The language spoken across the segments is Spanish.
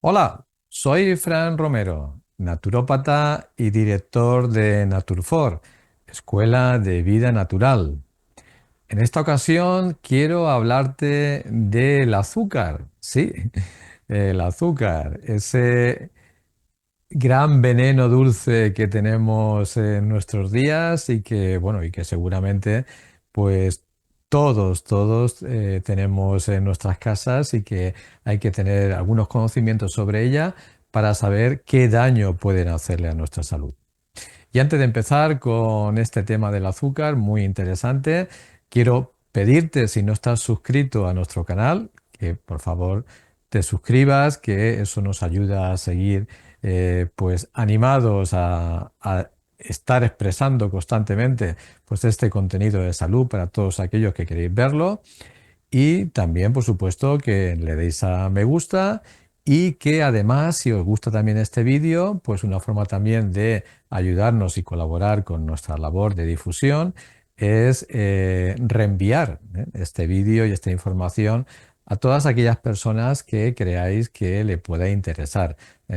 Hola, soy Fran Romero, naturópata y director de Naturfor, Escuela de Vida Natural. En esta ocasión quiero hablarte del azúcar, sí, el azúcar, ese gran veneno dulce que tenemos en nuestros días y que, bueno, y que seguramente, pues todos tenemos en nuestras casas y que hay que tener algunos conocimientos sobre ella para saber qué daño pueden hacerle a nuestra salud. Y antes de empezar con este tema del azúcar, muy interesante, quiero pedirte, si no estás suscrito a nuestro canal, que por favor te suscribas, que eso nos ayuda a seguir pues animados a estar expresando constantemente pues este contenido de salud para todos aquellos que queréis verlo. Y también, por supuesto, que le deis a me gusta y que además, si os gusta también este vídeo, pues una forma también de ayudarnos y colaborar con nuestra labor de difusión es reenviar este vídeo y esta información a todas aquellas personas que creáis que le pueda interesar.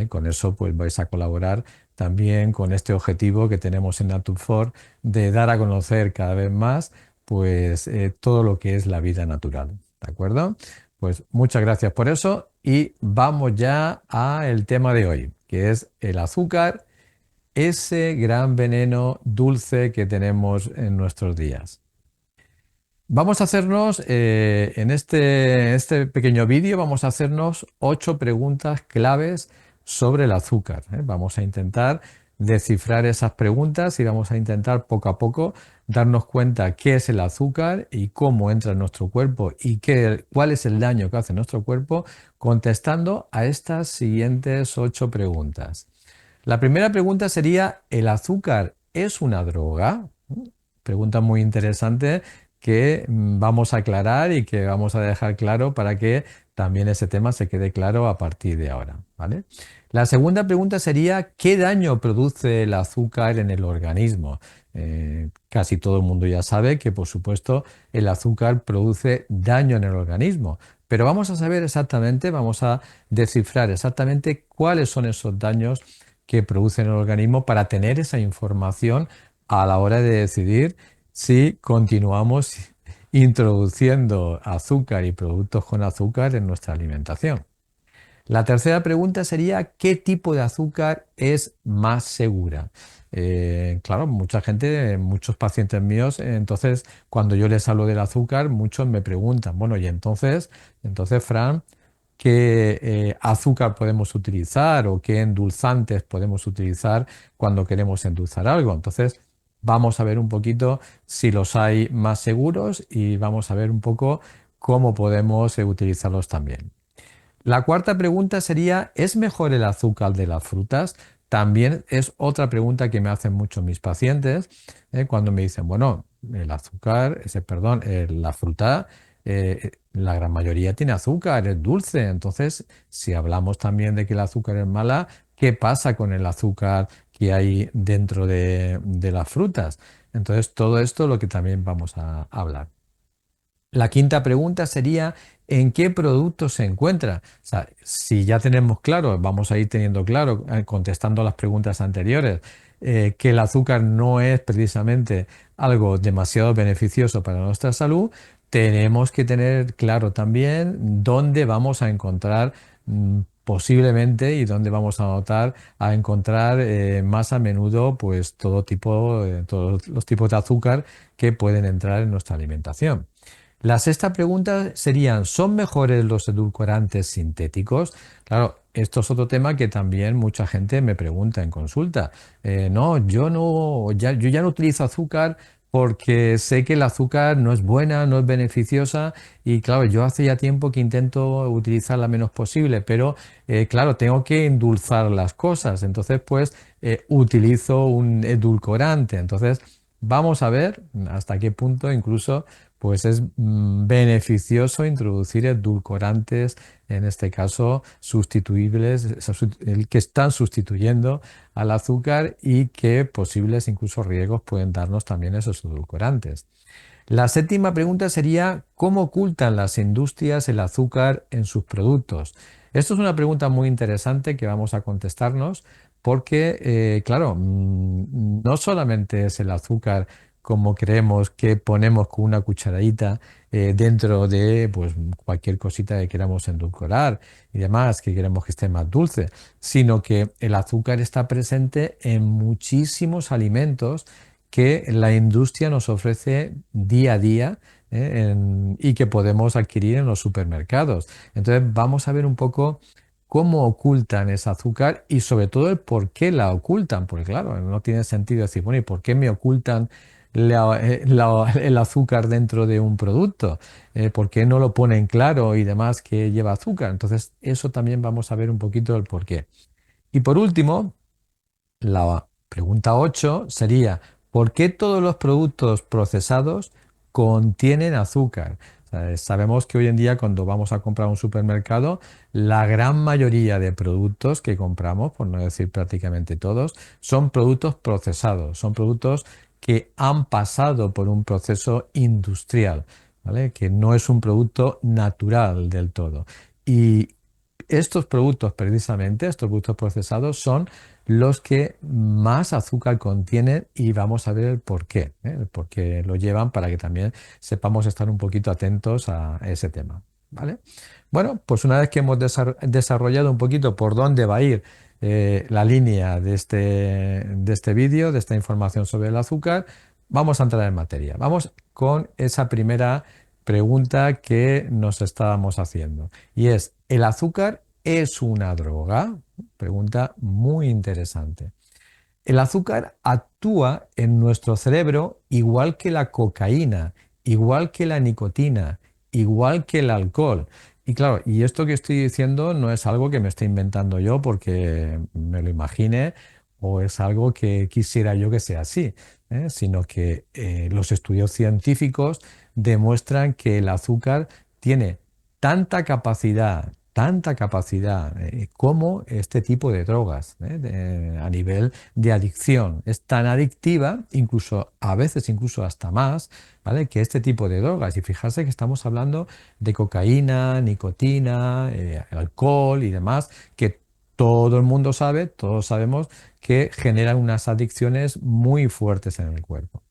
Con eso, pues vais a colaborar también con este objetivo que tenemos en Natur4 de dar a conocer cada vez más pues todo lo que es la vida natural, ¿de acuerdo? Pues muchas gracias por eso y vamos ya al tema de hoy, que es el azúcar, ese gran veneno dulce que tenemos en nuestros días. Vamos a hacernos, en este pequeño vídeo, vamos a hacernos 8 preguntas claves sobre el azúcar, ¿eh? Vamos a intentar descifrar esas preguntas y vamos a intentar poco a poco darnos cuenta qué es el azúcar y cómo entra en nuestro cuerpo y cuál es el daño que hace en nuestro cuerpo contestando a estas siguientes 8 preguntas. La primera pregunta sería, ¿el azúcar es una droga? Pregunta muy interesante que vamos a aclarar y que vamos a dejar claro para que también ese tema se quede claro a partir de ahora, ¿vale? La segunda pregunta sería, ¿qué daño produce el azúcar en el organismo? Casi todo el mundo ya sabe que, por supuesto, el azúcar produce daño en el organismo, pero vamos a saber exactamente, vamos a descifrar exactamente cuáles son esos daños que produce en el organismo para tener esa información a la hora de decidir si continuamos introduciendo azúcar y productos con azúcar en nuestra alimentación. La tercera pregunta sería, ¿qué tipo de azúcar es más segura? Claro, mucha gente, muchos pacientes míos, entonces cuando yo les hablo del azúcar, muchos me preguntan, bueno, y entonces Fran, ¿qué azúcar podemos utilizar o qué endulzantes podemos utilizar cuando queremos endulzar algo? Entonces, vamos a ver un poquito si los hay más seguros y vamos a ver un poco cómo podemos utilizarlos también. La cuarta pregunta sería, ¿es mejor el azúcar de las frutas? También es otra pregunta que me hacen mucho mis pacientes, cuando me dicen, bueno, el azúcar, perdón, la fruta, la gran mayoría tiene azúcar, es dulce. Entonces, si hablamos también de que el azúcar es mala, ¿qué pasa con el azúcar que hay dentro de las frutas? Entonces, todo esto es lo que también vamos a hablar. La quinta pregunta sería, ¿en qué producto se encuentra? O sea, si ya tenemos claro, vamos a ir teniendo claro, contestando las preguntas anteriores, que el azúcar no es precisamente algo demasiado beneficioso para nuestra salud, tenemos que tener claro también dónde vamos a encontrar posiblemente y dónde vamos a encontrar más a menudo pues todo tipo, todos los tipos de azúcar que pueden entrar en nuestra alimentación. La sexta pregunta serían, ¿son mejores los edulcorantes sintéticos? Claro, esto es otro tema que también mucha gente me pregunta en consulta. No, yo ya no utilizo azúcar porque sé que el azúcar no es buena, no es beneficiosa y claro, yo hace ya tiempo que intento utilizar la menos posible, pero claro, tengo que endulzar las cosas, entonces pues utilizo un edulcorante. Entonces, vamos a ver hasta qué punto incluso pues es beneficioso introducir edulcorantes, en este caso sustituibles, el que están sustituyendo al azúcar y qué posibles incluso riesgos pueden darnos también esos edulcorantes. La séptima pregunta sería, ¿cómo ocultan las industrias el azúcar en sus productos? Esto es una pregunta muy interesante que vamos a contestarnos porque, claro, no solamente es el azúcar como creemos que ponemos con una cucharadita dentro de pues, cualquier cosita que queramos endulcorar y demás, que queremos que esté más dulce, sino que el azúcar está presente en muchísimos alimentos que la industria nos ofrece día a día y que podemos adquirir en los supermercados. Entonces vamos a ver un poco cómo ocultan ese azúcar y sobre todo el por qué la ocultan, porque claro, no tiene sentido decir, bueno, ¿y por qué me ocultan el azúcar dentro de un producto? ¿Por qué no lo ponen claro y demás que lleva azúcar? Entonces eso también vamos a ver un poquito el por qué. Y por último, la pregunta 8 sería, ¿por qué todos los productos procesados contienen azúcar? O sea, sabemos que hoy en día cuando vamos a comprar a un supermercado, la gran mayoría de productos que compramos, por no decir prácticamente todos, son productos procesados, son productos que han pasado por un proceso industrial, ¿vale? Que no es un producto natural del todo. Y estos productos, precisamente, estos productos procesados, son los que más azúcar contienen y vamos a ver el por qué, ¿eh? El por qué lo llevan para que también sepamos estar un poquito atentos a ese tema, ¿vale? Bueno, pues una vez que hemos desarrollado un poquito por dónde va a ir la línea de este vídeo, de esta información sobre el azúcar, vamos a entrar en materia. Vamos con esa primera pregunta que nos estábamos haciendo y es, ¿el azúcar es una droga? Pregunta muy interesante. El azúcar actúa en nuestro cerebro igual que la cocaína, igual que la nicotina, igual que el alcohol. Y claro, y esto que estoy diciendo no es algo que me esté inventando yo porque me lo imagine o es algo que quisiera yo que sea así, sino que los estudios científicos demuestran que el azúcar tiene tanta capacidad como este tipo de drogas a nivel de adicción. Es tan adictiva, incluso a veces incluso hasta más, ¿vale? Que este tipo de drogas. Y fijarse que estamos hablando de cocaína, nicotina, alcohol y demás, que todo el mundo sabe, todos sabemos que generan unas adicciones muy fuertes en el cuerpo.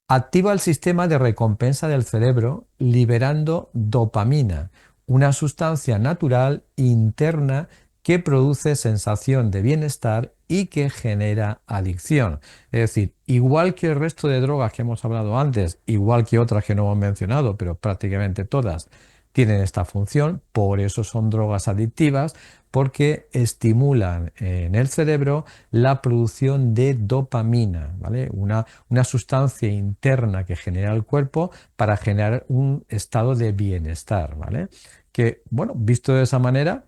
Activa el sistema de recompensa del cerebro liberando dopamina, una sustancia natural interna que produce sensación de bienestar y que genera adicción. Es decir, igual que el resto de drogas que hemos hablado antes, igual que otras que no hemos mencionado, pero prácticamente todas tienen esta función, por eso son drogas adictivas, porque estimulan en el cerebro la producción de dopamina, ¿vale? Una sustancia interna que genera el cuerpo para generar un estado de bienestar, ¿vale? Que, bueno, visto de esa manera,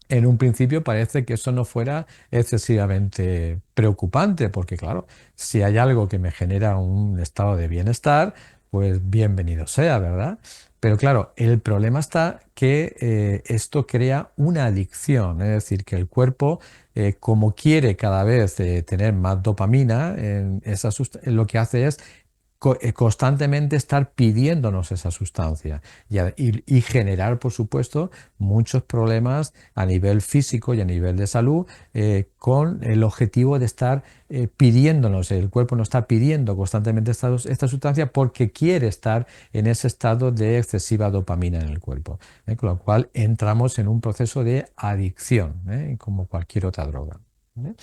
en un principio parece que eso no fuera excesivamente preocupante, porque claro, si hay algo que me genera un estado de bienestar, pues bienvenido sea, ¿verdad? Pero claro, el problema está que esto crea una adicción, es decir, que el cuerpo, como quiere cada vez tener más dopamina, lo que hace es constantemente estar pidiéndonos esa sustancia y generar, por supuesto, muchos problemas a nivel físico y a nivel de salud con el objetivo de estar pidiéndonos, el cuerpo nos está pidiendo constantemente esta sustancia porque quiere estar en ese estado de excesiva dopamina en el cuerpo, con lo cual entramos en un proceso de adicción, como cualquier otra droga. ¿Vale?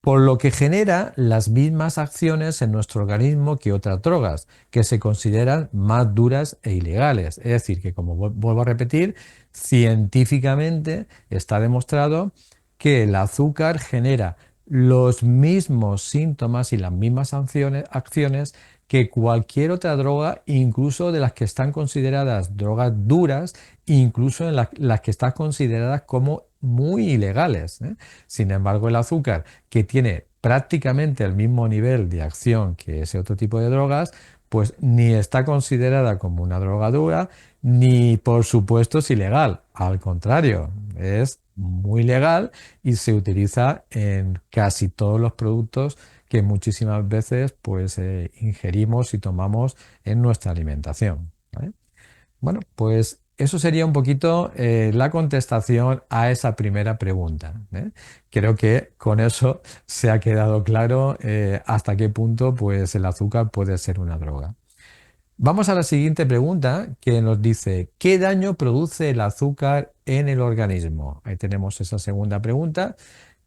Por lo que genera las mismas acciones en nuestro organismo que otras drogas, que se consideran más duras e ilegales. Es decir, que como vuelvo a repetir, científicamente está demostrado que el azúcar genera los mismos síntomas y las mismas acciones que cualquier otra droga, incluso de las que están consideradas drogas duras, incluso en las que están consideradas como muy ilegales. Sin embargo, el azúcar que tiene prácticamente el mismo nivel de acción que ese otro tipo de drogas, pues ni está considerada como una droga dura, ni por supuesto es ilegal. Al contrario, es muy legal y se utiliza en casi todos los productos que muchísimas veces pues ingerimos y tomamos en nuestra alimentación. ¿Vale? Bueno, pues Eso sería un poquito la contestación a esa primera pregunta, ¿eh? Creo que con eso se ha quedado claro hasta qué punto pues, el azúcar puede ser una droga. Vamos a la siguiente pregunta que nos dice, ¿qué daño produce el azúcar en el organismo? Ahí tenemos esa segunda pregunta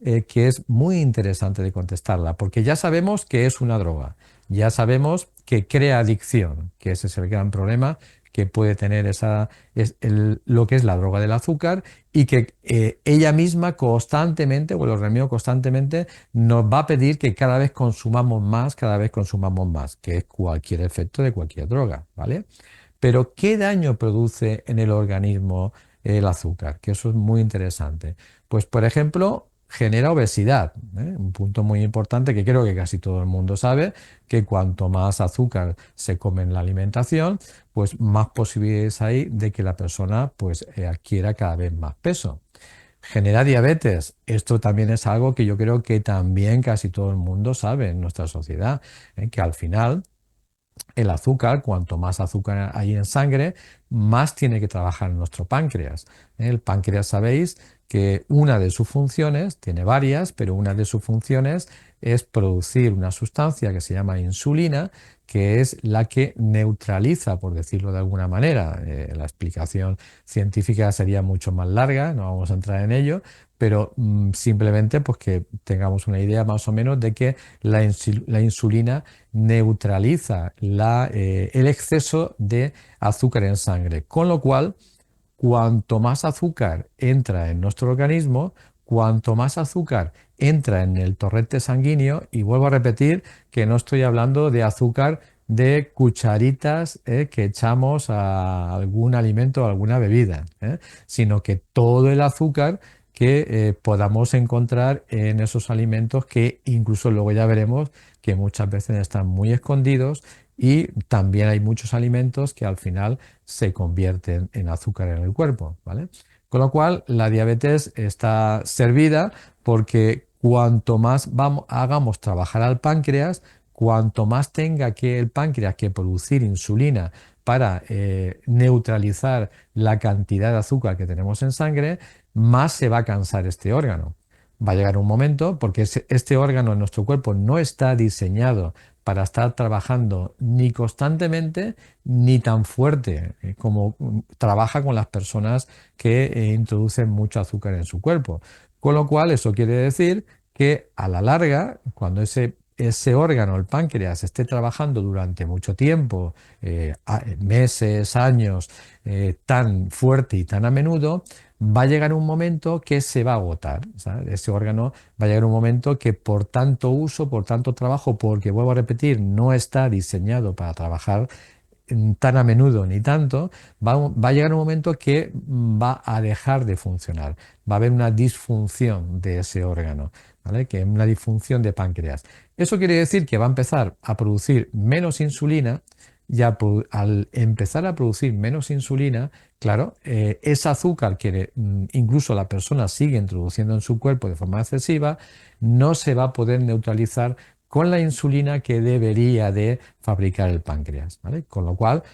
que es muy interesante de contestarla, porque ya sabemos que es una droga, ya sabemos que crea adicción, que ese es el gran problema que puede tener lo que es la droga del azúcar y que ella misma constantemente, o el organismo constantemente, nos va a pedir que cada vez consumamos más, que es cualquier efecto de cualquier droga, ¿vale? Pero ¿qué daño produce en el organismo el azúcar? Que eso es muy interesante. Pues, por ejemplo, genera obesidad, ¿eh? Un punto muy importante que creo que casi todo el mundo sabe, que cuanto más azúcar se come en la alimentación, pues más posibilidades hay de que la persona pues, adquiera cada vez más peso. Genera diabetes. Esto también es algo que yo creo que también casi todo el mundo sabe en nuestra sociedad, que al final el azúcar, cuanto más azúcar hay en sangre, más tiene que trabajar en nuestro páncreas. El páncreas, sabéis que una de sus funciones, tiene varias, pero una de sus funciones es producir una sustancia que se llama insulina, que es la que neutraliza, por decirlo de alguna manera. La explicación científica sería mucho más larga, no vamos a entrar en ello, pero simplemente pues que tengamos una idea más o menos de que la insulina neutraliza el exceso de azúcar en sangre, con lo cual cuanto más azúcar entra en nuestro organismo, cuanto más azúcar entra en el torrente sanguíneo, y vuelvo a repetir que no estoy hablando de azúcar de cucharitas que echamos a algún alimento o alguna bebida, sino que todo el azúcar que podamos encontrar en esos alimentos que incluso luego ya veremos que muchas veces están muy escondidos y también hay muchos alimentos que al final se convierten en azúcar en el cuerpo, ¿vale? Con lo cual, la diabetes está servida porque cuanto más hagamos trabajar al páncreas, cuanto más tenga que el páncreas que producir insulina para neutralizar la cantidad de azúcar que tenemos en sangre, más se va a cansar este órgano. Va a llegar un momento, porque este órgano en nuestro cuerpo no está diseñado para estar trabajando ni constantemente ni tan fuerte como trabaja con las personas que introducen mucho azúcar en su cuerpo. Con lo cual, eso quiere decir que a la larga, cuando ese órgano, el páncreas, esté trabajando durante mucho tiempo, meses, años, tan fuerte y tan a menudo, va a llegar un momento que se va a agotar, ¿sabes? Ese órgano va a llegar un momento que por tanto uso, por tanto trabajo, porque vuelvo a repetir, no está diseñado para trabajar tan a menudo ni tanto, va a llegar un momento que va a dejar de funcionar. Va a haber una disfunción de ese órgano, ¿vale? Que es una disfunción de páncreas. Eso quiere decir que va a empezar a producir menos insulina y al empezar a producir menos insulina, claro, ese azúcar que incluso la persona sigue introduciendo en su cuerpo de forma excesiva, no se va a poder neutralizar con la insulina que debería de fabricar el páncreas, ¿vale? Con lo cual,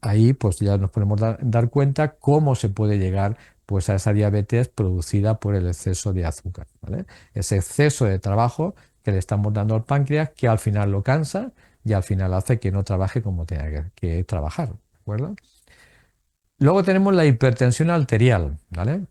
ahí pues ya nos podemos dar cuenta cómo se puede llegar pues a esa diabetes producida por el exceso de azúcar, ¿vale? Ese exceso de trabajo que le estamos dando al páncreas que al final lo cansa y al final hace que no trabaje como tenga que trabajar, ¿de acuerdo? Luego tenemos la hipertensión arterial, ¿vale?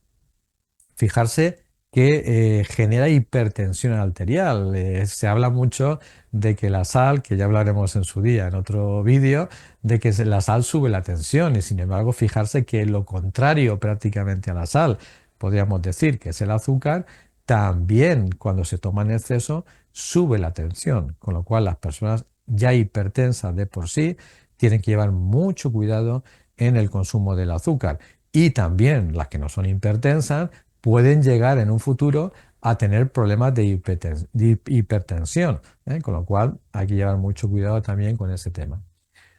Fijarse que genera hipertensión arterial. Se habla mucho de que la sal, que ya hablaremos en su día en otro vídeo, de que la sal sube la tensión y sin embargo fijarse que lo contrario prácticamente a la sal, podríamos decir que es el azúcar, también cuando se toma en exceso sube la tensión, con lo cual las personas ya hipertensas de por sí tienen que llevar mucho cuidado en el consumo del azúcar. Y también las que no son hipertensas pueden llegar en un futuro a tener problemas de hipertensión, ¿eh? Con lo cual hay que llevar mucho cuidado también con ese tema.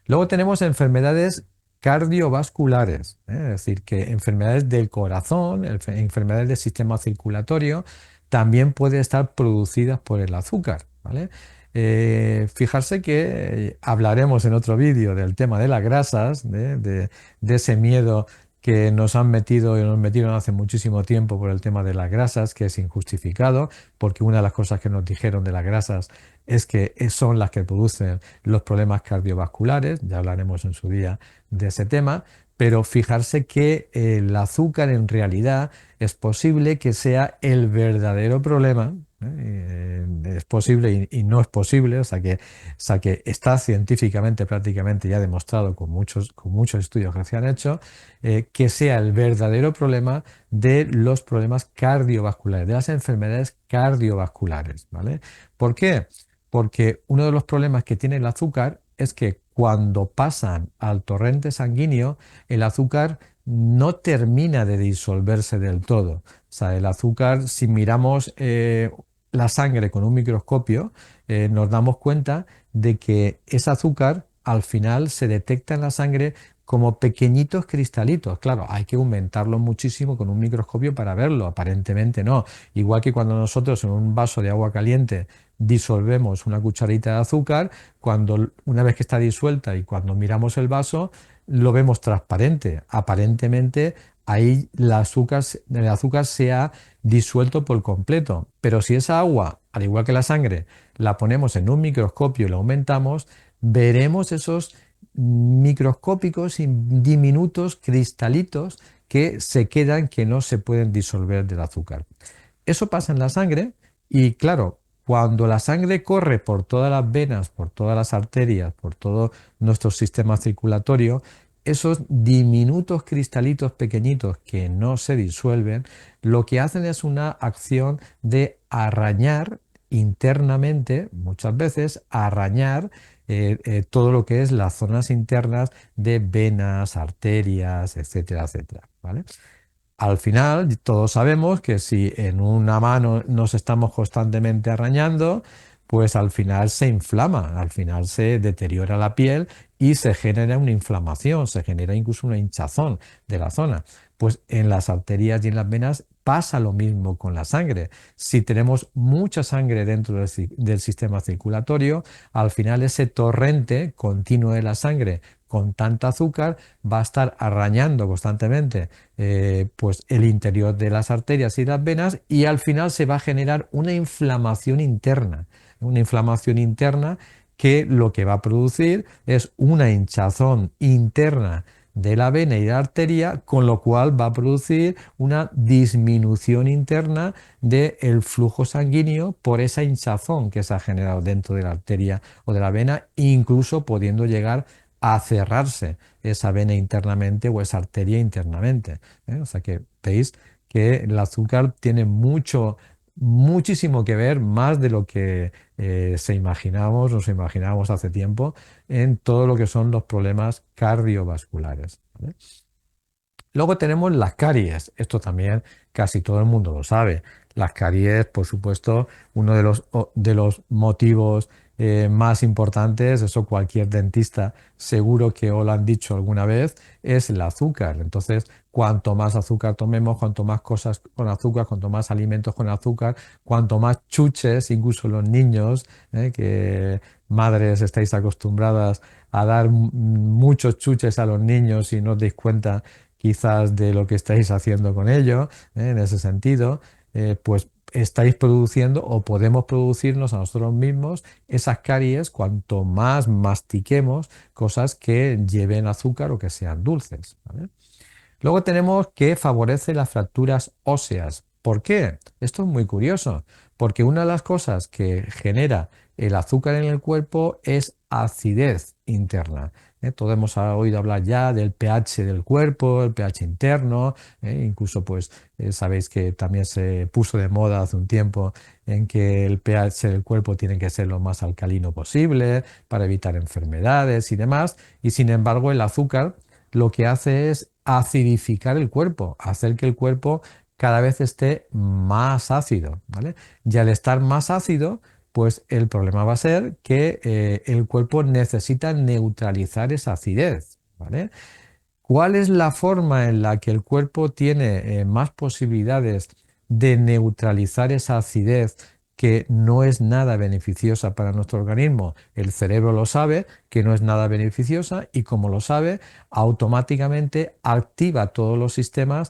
Luego tenemos enfermedades cardiovasculares, ¿eh? Es decir, que enfermedades del corazón, enfermedades del sistema circulatorio, también pueden estar producidas por el azúcar, ¿vale? Fijarse que hablaremos en otro vídeo del tema de las grasas, de ese miedo que nos han metido y nos metieron hace muchísimo tiempo por el tema de las grasas, que es injustificado, porque una de las cosas que nos dijeron de las grasas es que son las que producen los problemas cardiovasculares, ya hablaremos en su día de ese tema, pero fijarse que el azúcar en realidad es posible que sea el verdadero problema. Es posible y no es posible, o sea que está científicamente prácticamente ya demostrado con muchos estudios que se han hecho, que sea el verdadero problema de los problemas cardiovasculares, de las enfermedades cardiovasculares, ¿vale? ¿Por qué? Porque uno de los problemas que tiene el azúcar es que cuando pasan al torrente sanguíneo, el azúcar no termina de disolverse del todo. O sea, el azúcar, si miramos la sangre con un microscopio, nos damos cuenta de que ese azúcar al final se detecta en la sangre como pequeñitos cristalitos. Claro, hay que aumentarlo muchísimo con un microscopio para verlo. Aparentemente no. Igual que cuando nosotros en un vaso de agua caliente disolvemos una cucharita de azúcar, cuando una vez que está disuelta y cuando miramos el vaso, lo vemos transparente. Aparentemente ahí el azúcar se ha disuelto por completo. Pero si esa agua, al igual que la sangre, la ponemos en un microscopio y la aumentamos, veremos esos microscópicos y diminutos cristalitos que se quedan, que no se pueden disolver del azúcar. Eso pasa en la sangre y claro, cuando la sangre corre por todas las venas, por todas las arterias, por todo nuestro sistema circulatorio, esos diminutos cristalitos pequeñitos que no se disuelven, lo que hacen es una acción de arañar internamente, muchas veces, arañar todo lo que es las zonas internas de venas, arterias, etcétera, etcétera, ¿vale? Al final, todos sabemos que si en una mano nos estamos constantemente arañando, pues al final se inflama, al final se deteriora la piel y se genera una inflamación, se genera incluso una hinchazón de la zona. Pues en las arterias y en las venas pasa lo mismo con la sangre. Si tenemos mucha sangre dentro del sistema circulatorio, al final ese torrente continuo de la sangre con tanta azúcar va a estar arañando constantemente pues el interior de las arterias y las venas y al final se va a generar una inflamación interna que lo que va a producir es una hinchazón interna de la vena y de la arteria, con lo cual va a producir una disminución interna del flujo sanguíneo por esa hinchazón que se ha generado dentro de la arteria o de la vena, incluso pudiendo llegar a cerrarse esa vena internamente o esa arteria internamente. O sea que veis que el azúcar tiene muchísimo que ver, más de lo que nos imaginábamos hace tiempo, en todo lo que son los problemas cardiovasculares, ¿vale? Luego tenemos las caries. Esto también casi todo el mundo lo sabe. Las caries, por supuesto, uno de los motivos más importantes, eso cualquier dentista seguro que os lo han dicho alguna vez, es el azúcar. Entonces, cuanto más azúcar tomemos, cuanto más cosas con azúcar, cuanto más alimentos con azúcar, cuanto más chuches, incluso los niños, que madres estáis acostumbradas a dar muchos chuches a los niños y no os dais cuenta quizás de lo que estáis haciendo con ello, en ese sentido, pues estáis produciendo o podemos producirnos a nosotros mismos esas caries cuanto más mastiquemos cosas que lleven azúcar o que sean dulces, ¿vale? Luego tenemos que favorece las fracturas óseas. ¿Por qué? Esto es muy curioso, porque una de las cosas que genera el azúcar en el cuerpo es acidez interna. Todos hemos oído hablar ya del pH del cuerpo, el pH interno, incluso pues sabéis que también se puso de moda hace un tiempo en que el pH del cuerpo tiene que ser lo más alcalino posible para evitar enfermedades y demás, y sin embargo el azúcar lo que hace es acidificar el cuerpo, hacer que el cuerpo cada vez esté más ácido, ¿vale? Y al estar más ácido, pues el problema va a ser que el cuerpo necesita neutralizar esa acidez, ¿vale? ¿Cuál es la forma en la que el cuerpo tiene más posibilidades de neutralizar esa acidez que no es nada beneficiosa para nuestro organismo. El cerebro lo sabe, que no es nada beneficiosa y como lo sabe, automáticamente activa todos los sistemas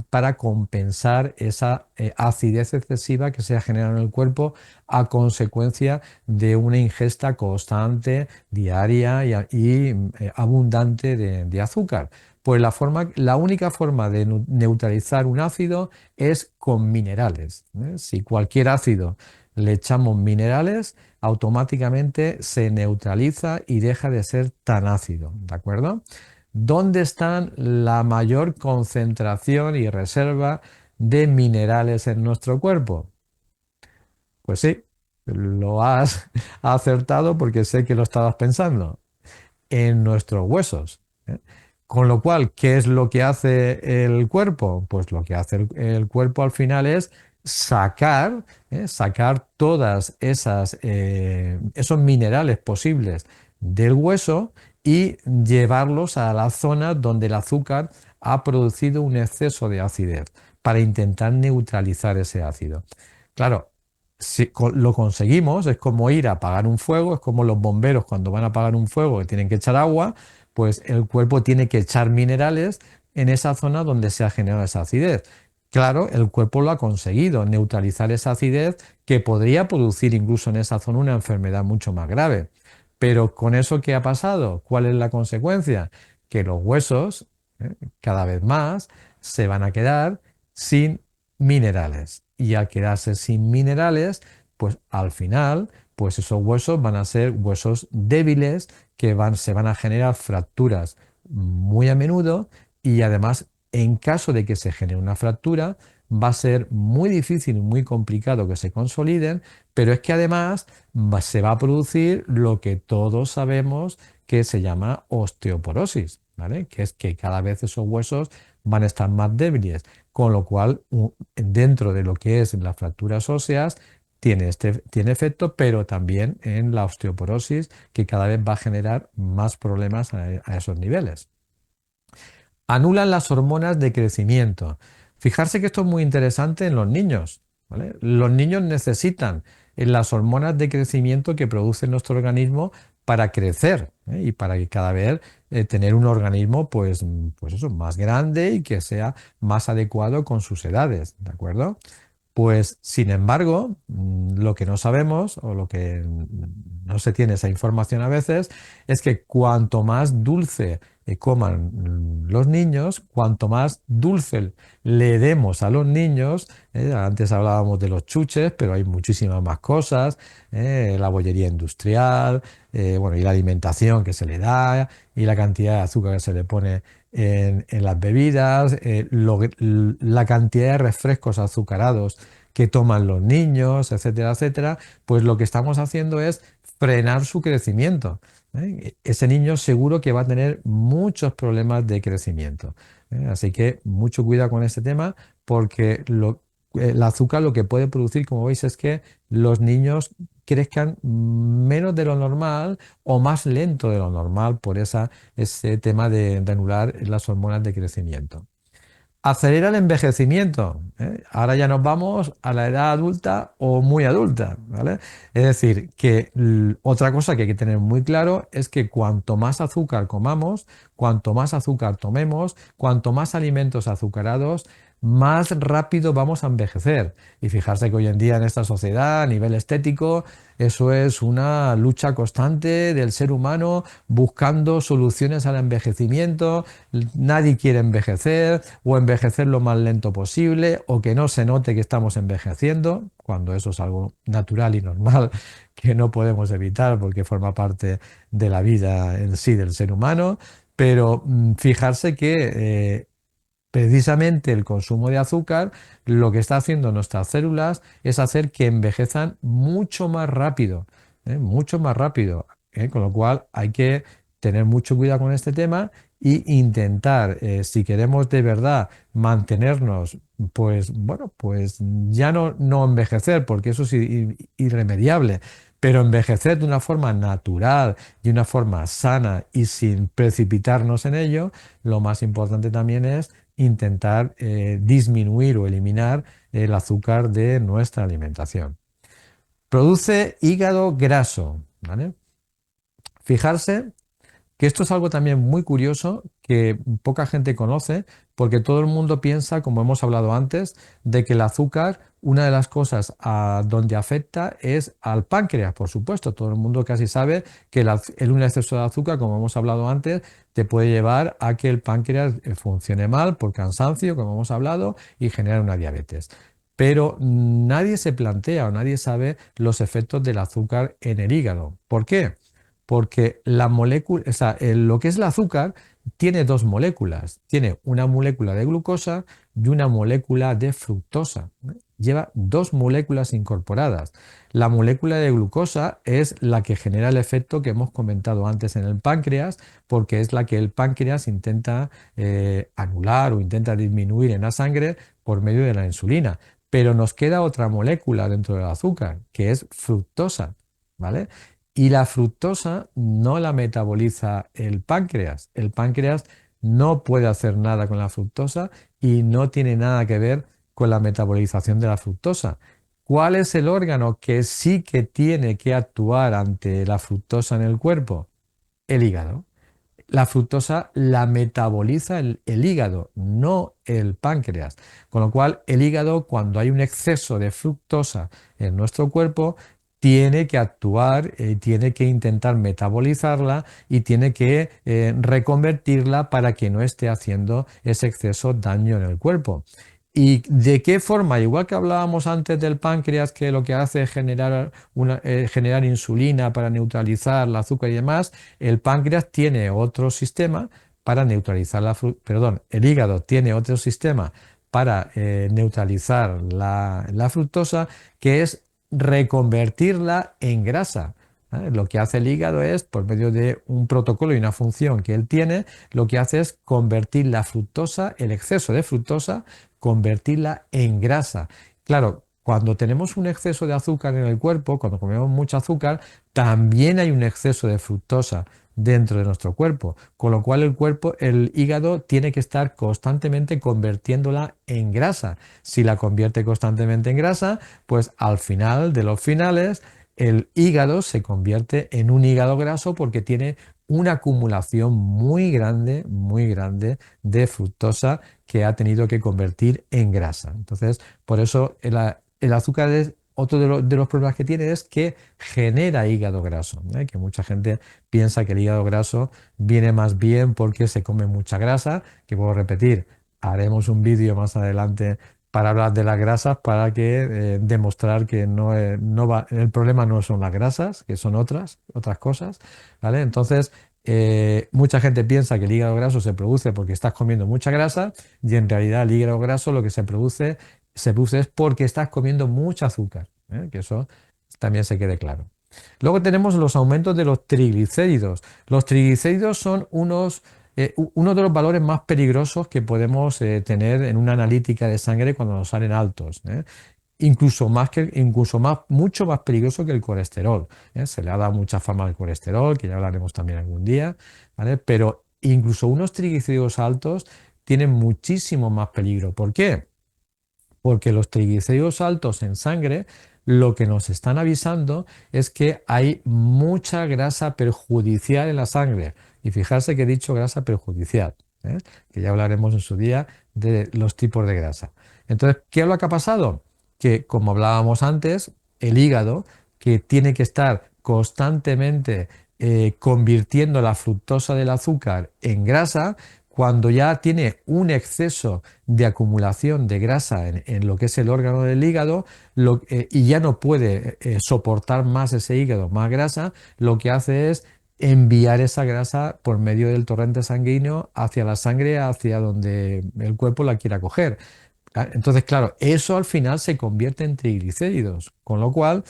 para compensar esa acidez excesiva que se ha generado en el cuerpo a consecuencia de una ingesta constante, diaria y abundante de azúcar. Pues la única forma de neutralizar un ácido es con minerales, ¿eh? Si cualquier ácido le echamos minerales, automáticamente se neutraliza y deja de ser tan ácido, ¿de acuerdo? ¿Dónde están la mayor concentración y reserva de minerales en nuestro cuerpo? Pues sí, lo has acertado porque sé que lo estabas pensando en nuestros huesos, ¿eh? Con lo cual, ¿qué es lo que hace el cuerpo? Pues lo que hace el cuerpo al final es sacar todas esos minerales posibles del hueso y llevarlos a la zona donde el azúcar ha producido un exceso de acidez para intentar neutralizar ese ácido. Claro, si lo conseguimos, es como ir a apagar un fuego, es como los bomberos cuando van a apagar un fuego que tienen que echar agua, pues el cuerpo tiene que echar minerales en esa zona donde se ha generado esa acidez. Claro, el cuerpo lo ha conseguido, neutralizar esa acidez que podría producir incluso en esa zona una enfermedad mucho más grave. Pero con eso, ¿qué ha pasado? ¿Cuál es la consecuencia? Que los huesos, cada vez más, se van a quedar sin minerales. Y al quedarse sin minerales, pues al final, pues esos huesos van a ser huesos débiles se van a generar fracturas muy a menudo y además, en caso de que se genere una fractura, va a ser muy difícil y muy complicado que se consoliden, pero es que además se va a producir lo que todos sabemos que se llama osteoporosis, ¿vale? Que es que cada vez esos huesos van a estar más débiles, con lo cual dentro de lo que es las fracturas óseas tiene efecto, pero también en la osteoporosis, que cada vez va a generar más problemas a esos niveles. Anulan las hormonas de crecimiento. Fijarse que esto es muy interesante en los niños, ¿vale? Los niños necesitan las hormonas de crecimiento que produce nuestro organismo para crecer, ¿eh? Y para que cada vez tener un organismo pues eso, más grande y que sea más adecuado con sus edades, ¿de acuerdo? Pues, sin embargo, lo que no sabemos o lo que no se tiene esa información a veces es que cuanto más dulce coman los niños, cuanto más dulce le demos a los niños, antes hablábamos de los chuches, pero hay muchísimas más cosas, la bollería industrial, bueno, y la alimentación que se le da, y la cantidad de azúcar que se le pone en las bebidas, la cantidad de refrescos azucarados que toman los niños, etcétera, etcétera, pues lo que estamos haciendo es frenar su crecimiento, ¿eh? Ese niño seguro que va a tener muchos problemas de crecimiento, ¿eh? Así que mucho cuidado con este tema porque el azúcar lo que puede producir, como veis, es que los niños crezcan menos de lo normal o más lento de lo normal por ese tema de anular las hormonas de crecimiento. Acelera el envejecimiento, ¿eh? Ahora ya nos vamos a la edad adulta o muy adulta, ¿vale? Es decir, que otra cosa que hay que tener muy claro es que cuanto más azúcar comamos, cuanto más azúcar tomemos, cuanto más alimentos azucarados, más rápido vamos a envejecer. Y fijarse que hoy en día en esta sociedad, a nivel estético, eso es una lucha constante del ser humano buscando soluciones al envejecimiento. Nadie quiere envejecer o envejecer lo más lento posible o que no se note que estamos envejeciendo, cuando eso es algo natural y normal que no podemos evitar porque forma parte de la vida en sí del ser humano. Pero fijarse que precisamente el consumo de azúcar lo que está haciendo nuestras células es hacer que envejezan mucho más rápido, ¿eh? Mucho más rápido, ¿eh? Con lo cual hay que tener mucho cuidado con este tema e intentar, si queremos de verdad mantenernos, pues bueno, pues ya no envejecer, porque eso es irremediable, pero envejecer de una forma natural, de una forma sana y sin precipitarnos en ello, lo más importante también es intentar disminuir o eliminar el azúcar de nuestra alimentación. Produce hígado graso, ¿vale? Fijarse que esto es algo también muy curioso que poca gente conoce, porque todo el mundo piensa, como hemos hablado antes, de que el azúcar, una de las cosas a donde afecta es al páncreas, por supuesto. Todo el mundo casi sabe que un exceso de azúcar, como hemos hablado antes, te puede llevar a que el páncreas funcione mal por cansancio, como hemos hablado, y genera una diabetes. Pero nadie se plantea o nadie sabe los efectos del azúcar en el hígado. ¿Por qué? Porque la molécula, o sea, lo que es el azúcar tiene dos moléculas. Tiene una molécula de glucosa y una molécula de fructosa. Lleva dos moléculas incorporadas. La molécula de glucosa es la que genera el efecto que hemos comentado antes en el páncreas, porque es la que el páncreas intenta anular o intenta disminuir en la sangre por medio de la insulina. Pero nos queda otra molécula dentro del azúcar, que es fructosa, ¿vale? Y la fructosa no la metaboliza el páncreas. El páncreas no puede hacer nada con la fructosa y no tiene nada que ver con la metabolización de la fructosa. ¿Cuál es el órgano que sí que tiene que actuar ante la fructosa en el cuerpo? El hígado. La fructosa la metaboliza el hígado, no el páncreas. Con lo cual, el hígado, cuando hay un exceso de fructosa en nuestro cuerpo, tiene que actuar, tiene que intentar metabolizarla y tiene que reconvertirla para que no esté haciendo ese exceso daño en el cuerpo. ¿Y de qué forma? Igual que hablábamos antes del páncreas, que lo que hace es generar insulina para neutralizar el azúcar y demás, el páncreas tiene otro sistema para neutralizar perdón, el hígado tiene otro sistema para neutralizar la fructosa, que es reconvertirla en grasa. ¿Vale? Lo que hace el hígado es, por medio de un protocolo y una función que él tiene, lo que hace es convertir la fructosa, el exceso de fructosa, convertirla en grasa. Claro, cuando tenemos un exceso de azúcar en el cuerpo, cuando comemos mucho azúcar, también hay un exceso de fructosa dentro de nuestro cuerpo, con lo cual el hígado tiene que estar constantemente convirtiéndola en grasa. Si la convierte constantemente en grasa, pues al final de los finales, el hígado se convierte en un hígado graso porque tiene una acumulación muy grande de fructosa que ha tenido que convertir en grasa. Entonces, por eso el azúcar es otro de los problemas que tiene es que genera hígado graso, ¿eh? Que mucha gente piensa que el hígado graso viene más bien porque se come mucha grasa, que puedo repetir, haremos un vídeo más adelante para hablar de las grasas para que demostrar que el problema no son las grasas, que son otras cosas, ¿vale? Entonces, mucha gente piensa que el hígado graso se produce porque estás comiendo mucha grasa y en realidad el hígado graso lo que se produce es porque estás comiendo mucho azúcar, ¿eh? Que eso también se quede claro. Luego tenemos los aumentos de los triglicéridos. Los triglicéridos son uno de los valores más peligrosos que podemos tener en una analítica de sangre cuando nos salen altos, ¿eh? Mucho más peligroso que el colesterol, ¿eh? Se le ha dado mucha fama al colesterol, que ya hablaremos también algún día, ¿vale? Pero incluso unos triglicéridos altos tienen muchísimo más peligro. ¿Por qué? Porque los triglicéridos altos en sangre lo que nos están avisando es que hay mucha grasa perjudicial en la sangre. Y fijarse que he dicho grasa perjudicial, ¿eh? Que ya hablaremos en su día de los tipos de grasa. Entonces, ¿qué es lo que ha pasado? Que, como hablábamos antes, el hígado, que tiene que estar constantemente convirtiendo la fructosa del azúcar en grasa, cuando ya tiene un exceso de acumulación de grasa en lo que es el órgano del hígado y ya no puede soportar más ese hígado, más grasa, lo que hace es enviar esa grasa por medio del torrente sanguíneo hacia la sangre, hacia donde el cuerpo la quiera coger. Entonces, claro, eso al final se convierte en triglicéridos, con lo cual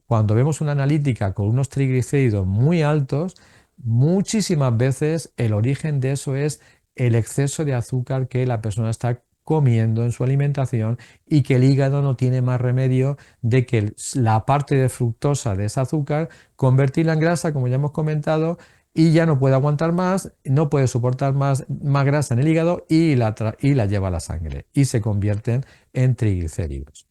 cuando vemos una analítica con unos triglicéridos muy altos, muchísimas veces el origen de eso es el exceso de azúcar que la persona está comiendo en su alimentación y que el hígado no tiene más remedio de que la parte de fructosa de ese azúcar convertirla en grasa, como ya hemos comentado, y ya no puede aguantar más, no puede soportar más grasa en el hígado y la lleva a la sangre y se convierten en triglicéridos.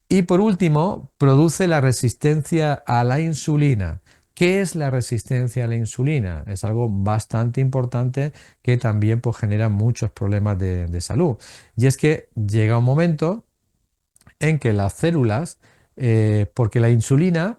Y por último, produce la resistencia a la insulina. ¿Qué es la resistencia a la insulina? Es algo bastante importante que también pues, genera muchos problemas de salud. Y es que llega un momento en que las células, porque la insulina,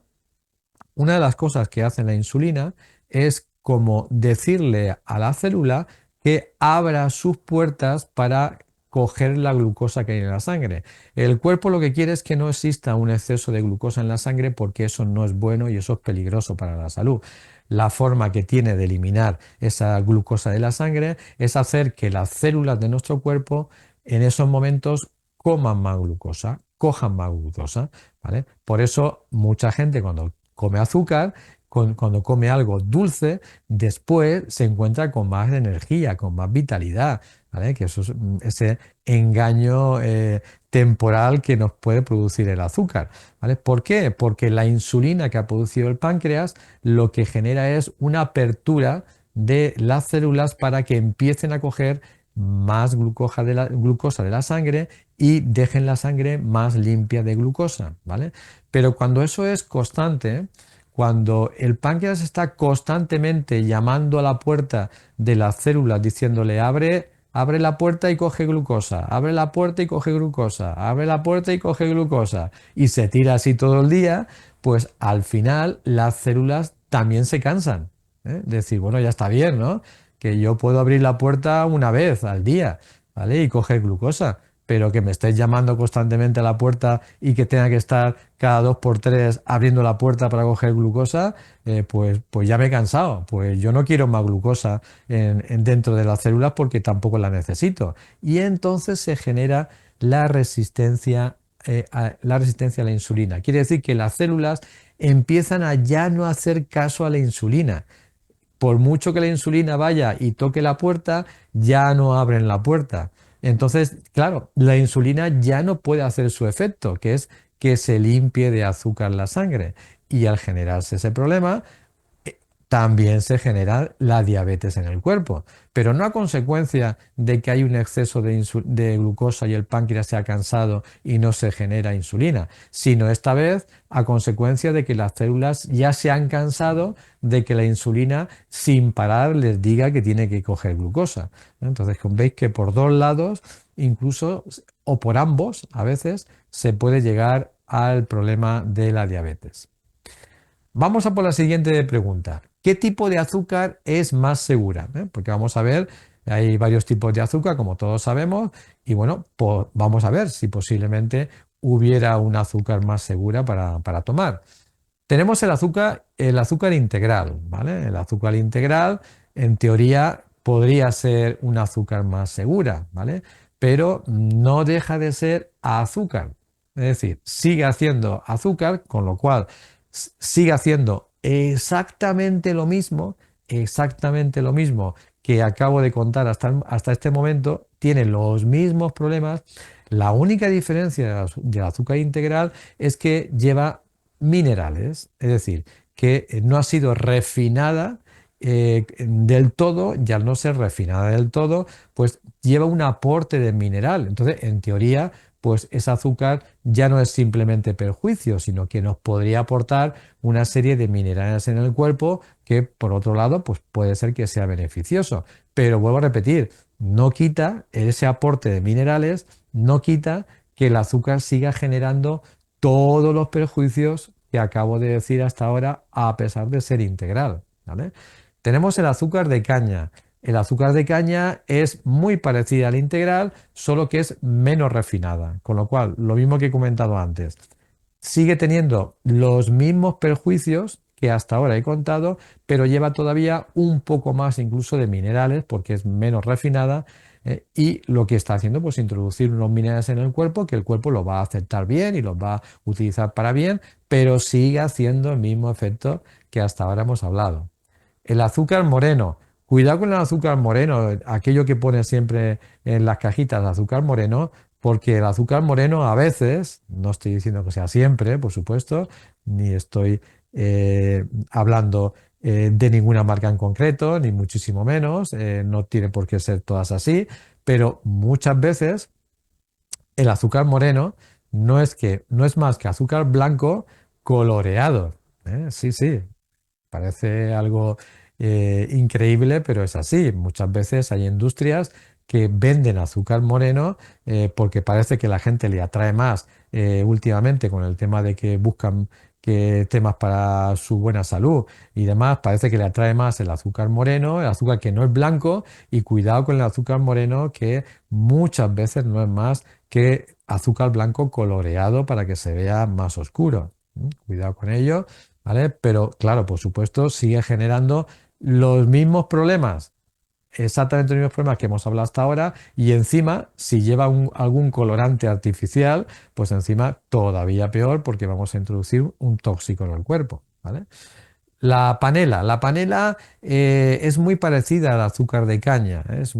una de las cosas que hace la insulina es como decirle a la célula que abra sus puertas para coger la glucosa que hay en la sangre. El cuerpo lo que quiere es que no exista un exceso de glucosa en la sangre porque eso no es bueno y eso es peligroso para la salud. La forma que tiene de eliminar esa glucosa de la sangre es hacer que las células de nuestro cuerpo en esos momentos coman más glucosa, cojan más glucosa, ¿vale? Por eso mucha gente cuando come azúcar, cuando come algo dulce, después se encuentra con más energía, con más vitalidad, ¿vale? Que eso es ese engaño temporal que nos puede producir el azúcar, ¿vale? ¿Por qué? Porque la insulina que ha producido el páncreas lo que genera es una apertura de las células para que empiecen a coger más glucosa de la sangre y dejen la sangre más limpia de glucosa, ¿vale? Pero cuando eso es constante, cuando el páncreas está constantemente llamando a la puerta de las células diciéndole abre la puerta y coge glucosa, abre la puerta y coge glucosa, abre la puerta y coge glucosa, y se tira así todo el día, pues al final las células también se cansan. ¿Eh? Decir, bueno, ya está bien, ¿no? Que yo puedo abrir la puerta una vez al día, ¿vale? Y coger glucosa, pero que me estés llamando constantemente a la puerta y que tenga que estar cada dos por tres abriendo la puerta para coger glucosa, pues ya me he cansado. Pues yo no quiero más glucosa dentro de las células porque tampoco la necesito. Y entonces se genera la resistencia a la insulina. Quiere decir que las células empiezan a ya no hacer caso a la insulina. Por mucho que la insulina vaya y toque la puerta, ya no abren la puerta. Entonces, claro, la insulina ya no puede hacer su efecto, que es que se limpie de azúcar la sangre. Y al generarse ese problema, también se genera la diabetes en el cuerpo, pero no a consecuencia de que hay un exceso de glucosa y el páncreas se ha cansado y no se genera insulina, sino esta vez a consecuencia de que las células ya se han cansado de que la insulina sin parar les diga que tiene que coger glucosa. Entonces, veis que por dos lados, incluso o por ambos, a veces se puede llegar al problema de la diabetes. Vamos a por la siguiente pregunta. ¿Qué tipo de azúcar es más segura? Porque vamos a ver, hay varios tipos de azúcar, como todos sabemos, y bueno, pues vamos a ver si posiblemente hubiera una azúcar más segura para tomar. Tenemos el azúcar integral, ¿vale? El azúcar integral, en teoría, podría ser una azúcar más segura, ¿vale? Pero no deja de ser azúcar. Es decir, sigue haciendo azúcar, con lo cual sigue haciendo exactamente lo mismo que acabo de contar hasta este momento, tiene los mismos problemas. La única diferencia del azúcar integral es que lleva minerales, es decir, que no ha sido refinada del todo, y al no ser refinada del todo, pues lleva un aporte de mineral. Entonces, en teoría, pues ese azúcar ya no es simplemente perjuicio, sino que nos podría aportar una serie de minerales en el cuerpo que, por otro lado, pues puede ser que sea beneficioso. Pero vuelvo a repetir, no quita ese aporte de minerales, no quita que el azúcar siga generando todos los perjuicios que acabo de decir hasta ahora, a pesar de ser integral, ¿vale? Tenemos el azúcar de caña. El azúcar de caña es muy parecida al integral, solo que es menos refinada, con lo cual, lo mismo que he comentado antes, sigue teniendo los mismos perjuicios que hasta ahora he contado, pero lleva todavía un poco más incluso de minerales porque es menos refinada, y lo que está haciendo pues introducir unos minerales en el cuerpo que el cuerpo los va a aceptar bien y los va a utilizar para bien, pero sigue haciendo el mismo efecto que hasta ahora hemos hablado. El azúcar moreno. Cuidado con el azúcar moreno, aquello que pone siempre en las cajitas de azúcar moreno, porque el azúcar moreno a veces, no estoy diciendo que sea siempre, por supuesto, ni estoy hablando de ninguna marca en concreto, ni muchísimo menos, no tiene por qué ser todas así, pero muchas veces el azúcar moreno no es más que azúcar blanco coloreado. Sí, sí, parece algo increíble, pero es así. Muchas veces hay industrias que venden azúcar moreno porque parece que la gente le atrae más últimamente con el tema de que buscan que temas para su buena salud y demás. Parece que le atrae más el azúcar moreno, el azúcar que no es blanco, y cuidado con el azúcar moreno que muchas veces no es más que azúcar blanco coloreado para que se vea más oscuro. Cuidado con ello. ¿Vale? Pero claro, por supuesto, sigue generando los mismos problemas, exactamente los mismos problemas que hemos hablado hasta ahora, y encima, si lleva algún colorante artificial, pues encima todavía peor porque vamos a introducir un tóxico en el cuerpo, ¿vale? La panela es muy parecida al azúcar de caña, ¿eh? Es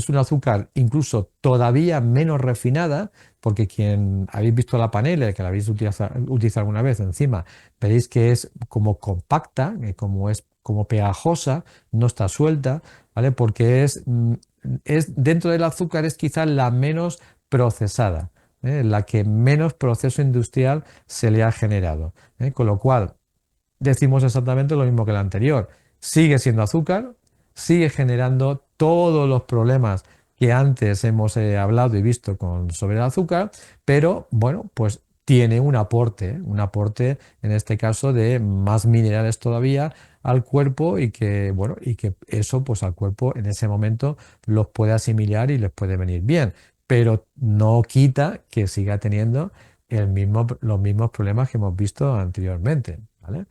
un azúcar incluso todavía menos refinada, porque quien habéis visto la panela, que la habéis utilizado alguna vez encima, veréis que es como compacta, como es como pegajosa, no está suelta, ¿vale? Porque es dentro del azúcar es quizás la menos procesada, la que menos proceso industrial se le ha generado, con lo cual decimos exactamente lo mismo que el anterior. Sigue siendo azúcar, sigue generando todos los problemas que antes hemos hablado y visto sobre el azúcar, pero bueno, pues tiene un aporte en este caso de más minerales todavía al cuerpo y que, bueno, y que eso pues al cuerpo en ese momento los puede asimilar y les puede venir bien, pero no quita que siga teniendo los mismos problemas que hemos visto anteriormente, ¿vale?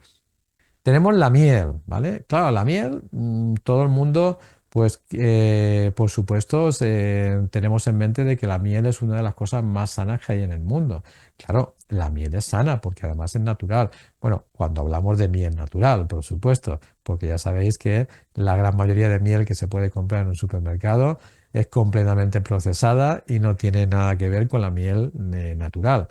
Tenemos la miel, ¿vale? Claro, la miel, todo el mundo, pues, por supuesto, tenemos en mente de que la miel es una de las cosas más sanas que hay en el mundo. Claro, la miel es sana porque además es natural. Bueno, cuando hablamos de miel natural, por supuesto, porque ya sabéis que la gran mayoría de miel que se puede comprar en un supermercado es completamente procesada y no tiene nada que ver con la miel natural.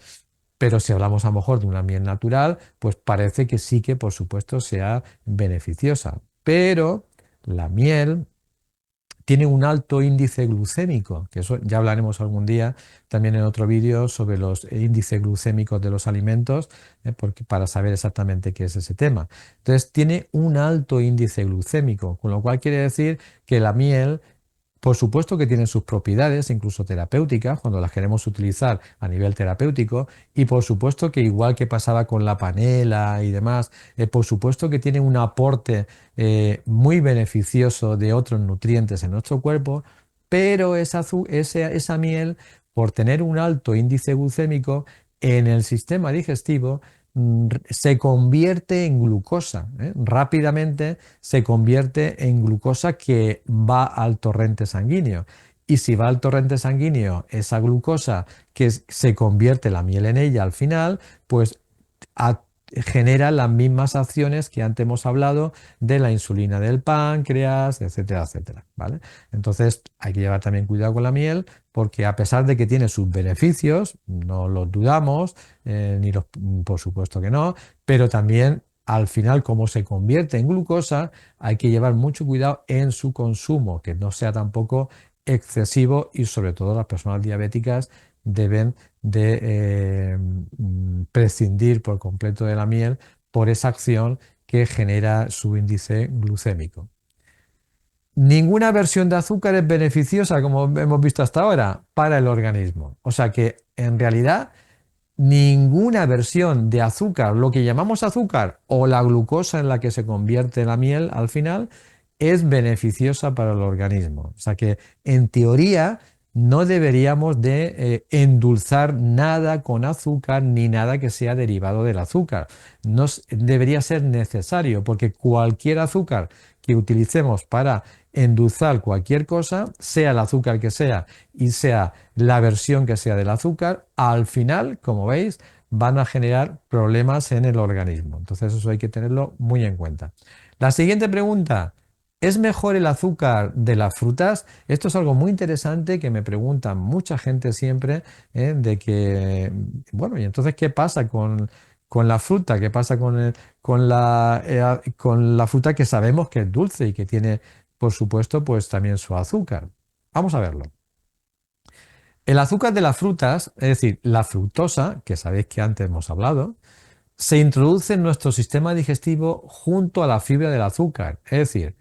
Pero si hablamos a lo mejor de una miel natural, pues parece que sí que, por supuesto, sea beneficiosa. Pero la miel tiene un alto índice glucémico, que eso ya hablaremos algún día también en otro vídeo sobre los índices glucémicos de los alimentos, para saber exactamente qué es ese tema. Entonces, tiene un alto índice glucémico, con lo cual quiere decir que la miel por supuesto que tienen sus propiedades, incluso terapéuticas, cuando las queremos utilizar a nivel terapéutico, y por supuesto que igual que pasaba con la panela y demás, por supuesto que tiene un aporte muy beneficioso de otros nutrientes en nuestro cuerpo, pero esa miel, por tener un alto índice glucémico en el sistema digestivo, se convierte en glucosa, rápidamente se convierte en glucosa que va al torrente sanguíneo. Y si va al torrente sanguíneo esa glucosa se convierte la miel en ella al final, pues a- genera las mismas acciones que antes hemos hablado de la insulina del páncreas, etcétera, etcétera, ¿vale? Entonces hay que llevar también cuidado con la miel porque a pesar de que tiene sus beneficios, no los dudamos, por supuesto que no, pero también al final como se convierte en glucosa, hay que llevar mucho cuidado en su consumo, que no sea tampoco excesivo y sobre todo las personas diabéticas deben de prescindir por completo de la miel por esa acción que genera su índice glucémico. Ninguna versión de azúcar es beneficiosa, como hemos visto hasta ahora, para el organismo. O sea que en realidad ninguna versión de azúcar, lo que llamamos azúcar o la glucosa en la que se convierte la miel al final, es beneficiosa para el organismo. O sea que en teoría no deberíamos de endulzar nada con azúcar ni nada que sea derivado del azúcar. No debería ser necesario porque cualquier azúcar que utilicemos para endulzar cualquier cosa, sea el azúcar que sea y sea la versión que sea del azúcar, al final, como veis, van a generar problemas en el organismo. Entonces eso hay que tenerlo muy en cuenta. La siguiente pregunta, ¿es mejor el azúcar de las frutas? Esto es algo muy interesante que me pregunta mucha gente siempre, de que, bueno, ¿y entonces qué pasa con la fruta? ¿Qué pasa con la fruta que sabemos que es dulce y que tiene, por supuesto, pues también su azúcar? Vamos a verlo. El azúcar de las frutas, es decir, la fructosa, que sabéis que antes hemos hablado, se introduce en nuestro sistema digestivo junto a la fibra del azúcar. Es decir,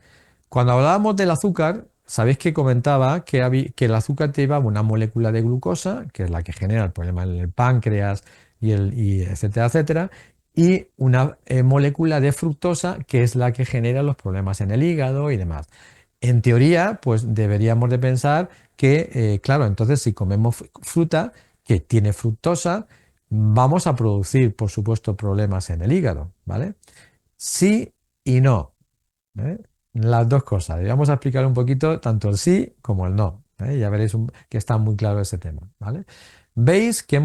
cuando hablábamos del azúcar, sabéis que comentaba que el azúcar lleva una molécula de glucosa, que es la que genera el problema en el páncreas y etcétera, etcétera, y una molécula de fructosa, que es la que genera los problemas en el hígado y demás. En teoría, pues deberíamos de pensar que, claro, entonces si comemos fruta que tiene fructosa, vamos a producir, por supuesto, problemas en el hígado, ¿vale? Sí y no. ¿Eh? Las dos cosas. Y vamos a explicar un poquito tanto el sí como el no. Ya veréis que está muy claro ese tema, ¿vale? Veis que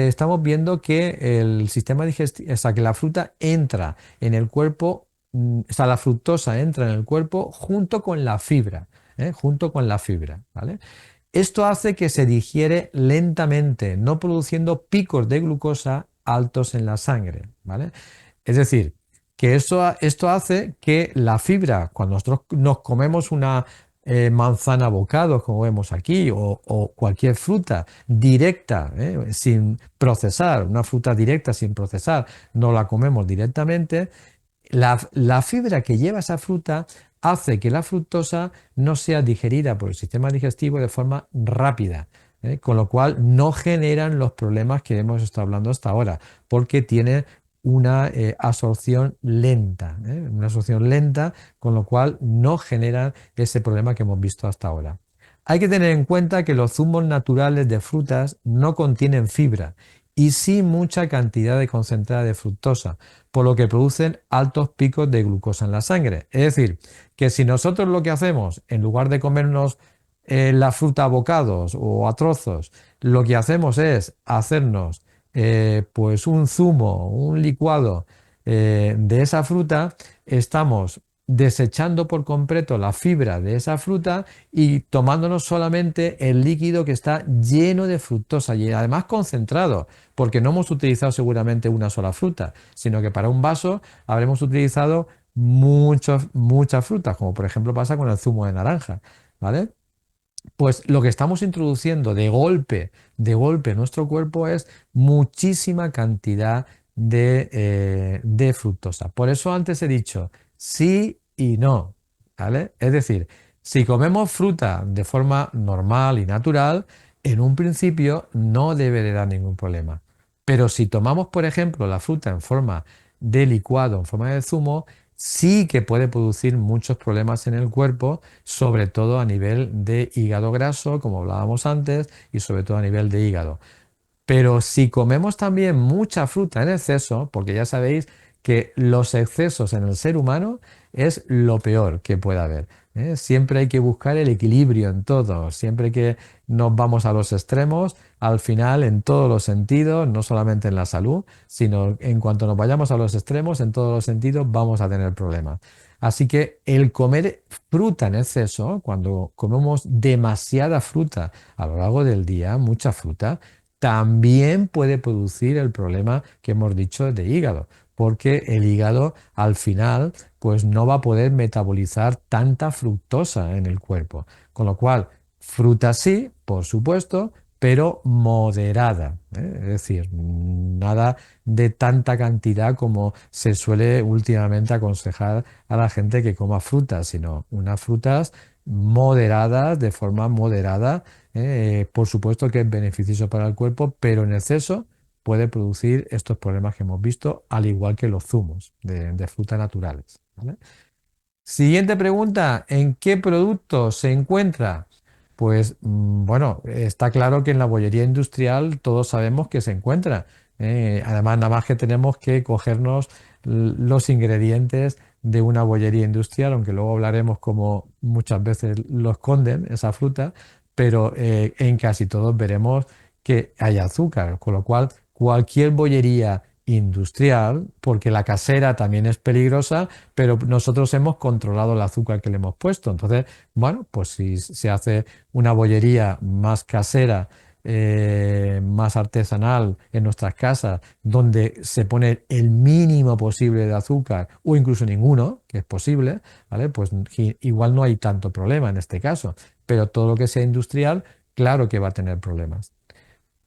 estamos viendo que el sistema digestivo, o sea, que la fruta entra en el cuerpo, o sea, la fructosa entra en el cuerpo junto con la fibra, junto con la fibra, ¿vale? Esto hace que se digiere lentamente, no produciendo picos de glucosa altos en la sangre, ¿vale? Es decir, que esto hace que la fibra, cuando nosotros nos comemos una manzana bocado, como vemos aquí, o cualquier fruta directa, sin procesar, una fruta directa sin procesar, no la comemos directamente, la fibra que lleva esa fruta hace que la fructosa no sea digerida por el sistema digestivo de forma rápida, con lo cual no generan los problemas que hemos estado hablando hasta ahora, porque tiene una absorción lenta, con lo cual no genera ese problema que hemos visto hasta ahora. Hay que tener en cuenta que los zumos naturales de frutas no contienen fibra y sí mucha cantidad de concentrada de fructosa, por lo que producen altos picos de glucosa en la sangre. Es decir, que si nosotros lo que hacemos, en lugar de comernos la fruta a bocados o a trozos, lo que hacemos es hacernos pues un zumo, un licuado de esa fruta, estamos desechando por completo la fibra de esa fruta y tomándonos solamente el líquido que está lleno de fructosa y además concentrado, porque no hemos utilizado seguramente una sola fruta, sino que para un vaso habremos utilizado muchas frutas, como por ejemplo pasa con el zumo de naranja, ¿vale? Pues lo que estamos introduciendo de golpe en nuestro cuerpo es muchísima cantidad de fructosa. Por eso antes he dicho sí y no, ¿vale? Es decir, si comemos fruta de forma normal y natural, en un principio no debe de dar ningún problema. Pero si tomamos, por ejemplo, la fruta en forma de licuado, en forma de zumo, sí que puede producir muchos problemas en el cuerpo, sobre todo a nivel de hígado graso, como hablábamos antes, y sobre todo a nivel de hígado. Pero si comemos también mucha fruta en exceso, porque ya sabéis que los excesos en el ser humano es lo peor que puede haber, ¿eh? Siempre hay que buscar el equilibrio en todo, siempre que nos vamos a los extremos, al final en todos los sentidos, no solamente en la salud, sino en cuanto nos vayamos a los extremos, en todos los sentidos vamos a tener problemas. Así que el comer fruta en exceso, cuando comemos demasiada fruta a lo largo del día, mucha fruta, también puede producir el problema que hemos dicho de hígado, porque el hígado al final pues no va a poder metabolizar tanta fructosa en el cuerpo. Con lo cual, fruta sí, por supuesto, pero moderada, ¿eh? Es decir, nada de tanta cantidad como se suele últimamente aconsejar a la gente que coma frutas, sino unas frutas moderadas, de forma moderada. Por supuesto que es beneficioso para el cuerpo, pero en exceso puede producir estos problemas que hemos visto, al igual que los zumos de frutas naturales, ¿vale? Siguiente pregunta, ¿en qué producto se encuentra? Pues bueno, está claro que en la bollería industrial todos sabemos que se encuentra. Además, nada más que tenemos que cogernos los ingredientes de una bollería industrial, aunque luego hablaremos cómo muchas veces lo esconden esa fruta, pero en casi todos veremos que hay azúcar, con lo cual cualquier bollería industrial, porque la casera también es peligrosa, pero nosotros hemos controlado el azúcar que le hemos puesto. Entonces, bueno, pues si se hace una bollería más casera, más artesanal en nuestras casas, donde se pone el mínimo posible de azúcar o incluso ninguno, que es posible, ¿vale? Pues igual no hay tanto problema en este caso, pero todo lo que sea industrial, claro que va a tener problemas.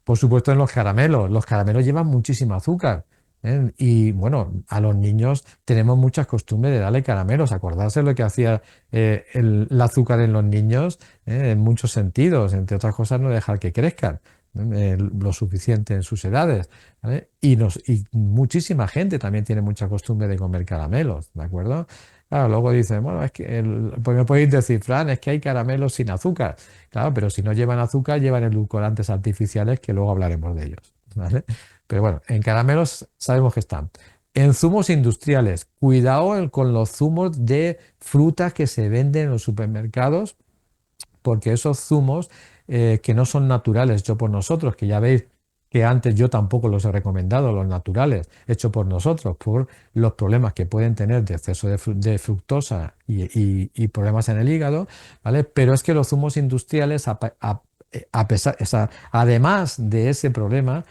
Por supuesto, en los caramelos. Los caramelos llevan muchísimo azúcar. ¿Eh? Y bueno, a los niños tenemos muchas costumbres de darle caramelos. Acordarse lo que hacía el azúcar en los niños, en muchos sentidos. Entre otras cosas, no dejar que crezcan lo suficiente en sus edades. ¿Vale? Y muchísima gente también tiene mucha costumbre de comer caramelos, ¿de acuerdo? Claro, luego dicen, bueno, es que pues me podéis decir, Fran, es que hay caramelos sin azúcar. Claro, pero si no llevan azúcar, llevan edulcorantes artificiales que luego hablaremos de ellos, ¿vale? Pero bueno, en caramelos sabemos que están. En zumos industriales, cuidado con los zumos de frutas que se venden en los supermercados porque esos zumos que no son naturales hechos por nosotros, que ya veis que antes yo tampoco los he recomendado, los naturales hechos por nosotros, por los problemas que pueden tener de exceso de fructosa y problemas en el hígado, ¿vale? Pero es que los zumos industriales, a pesar, o sea, además de ese problema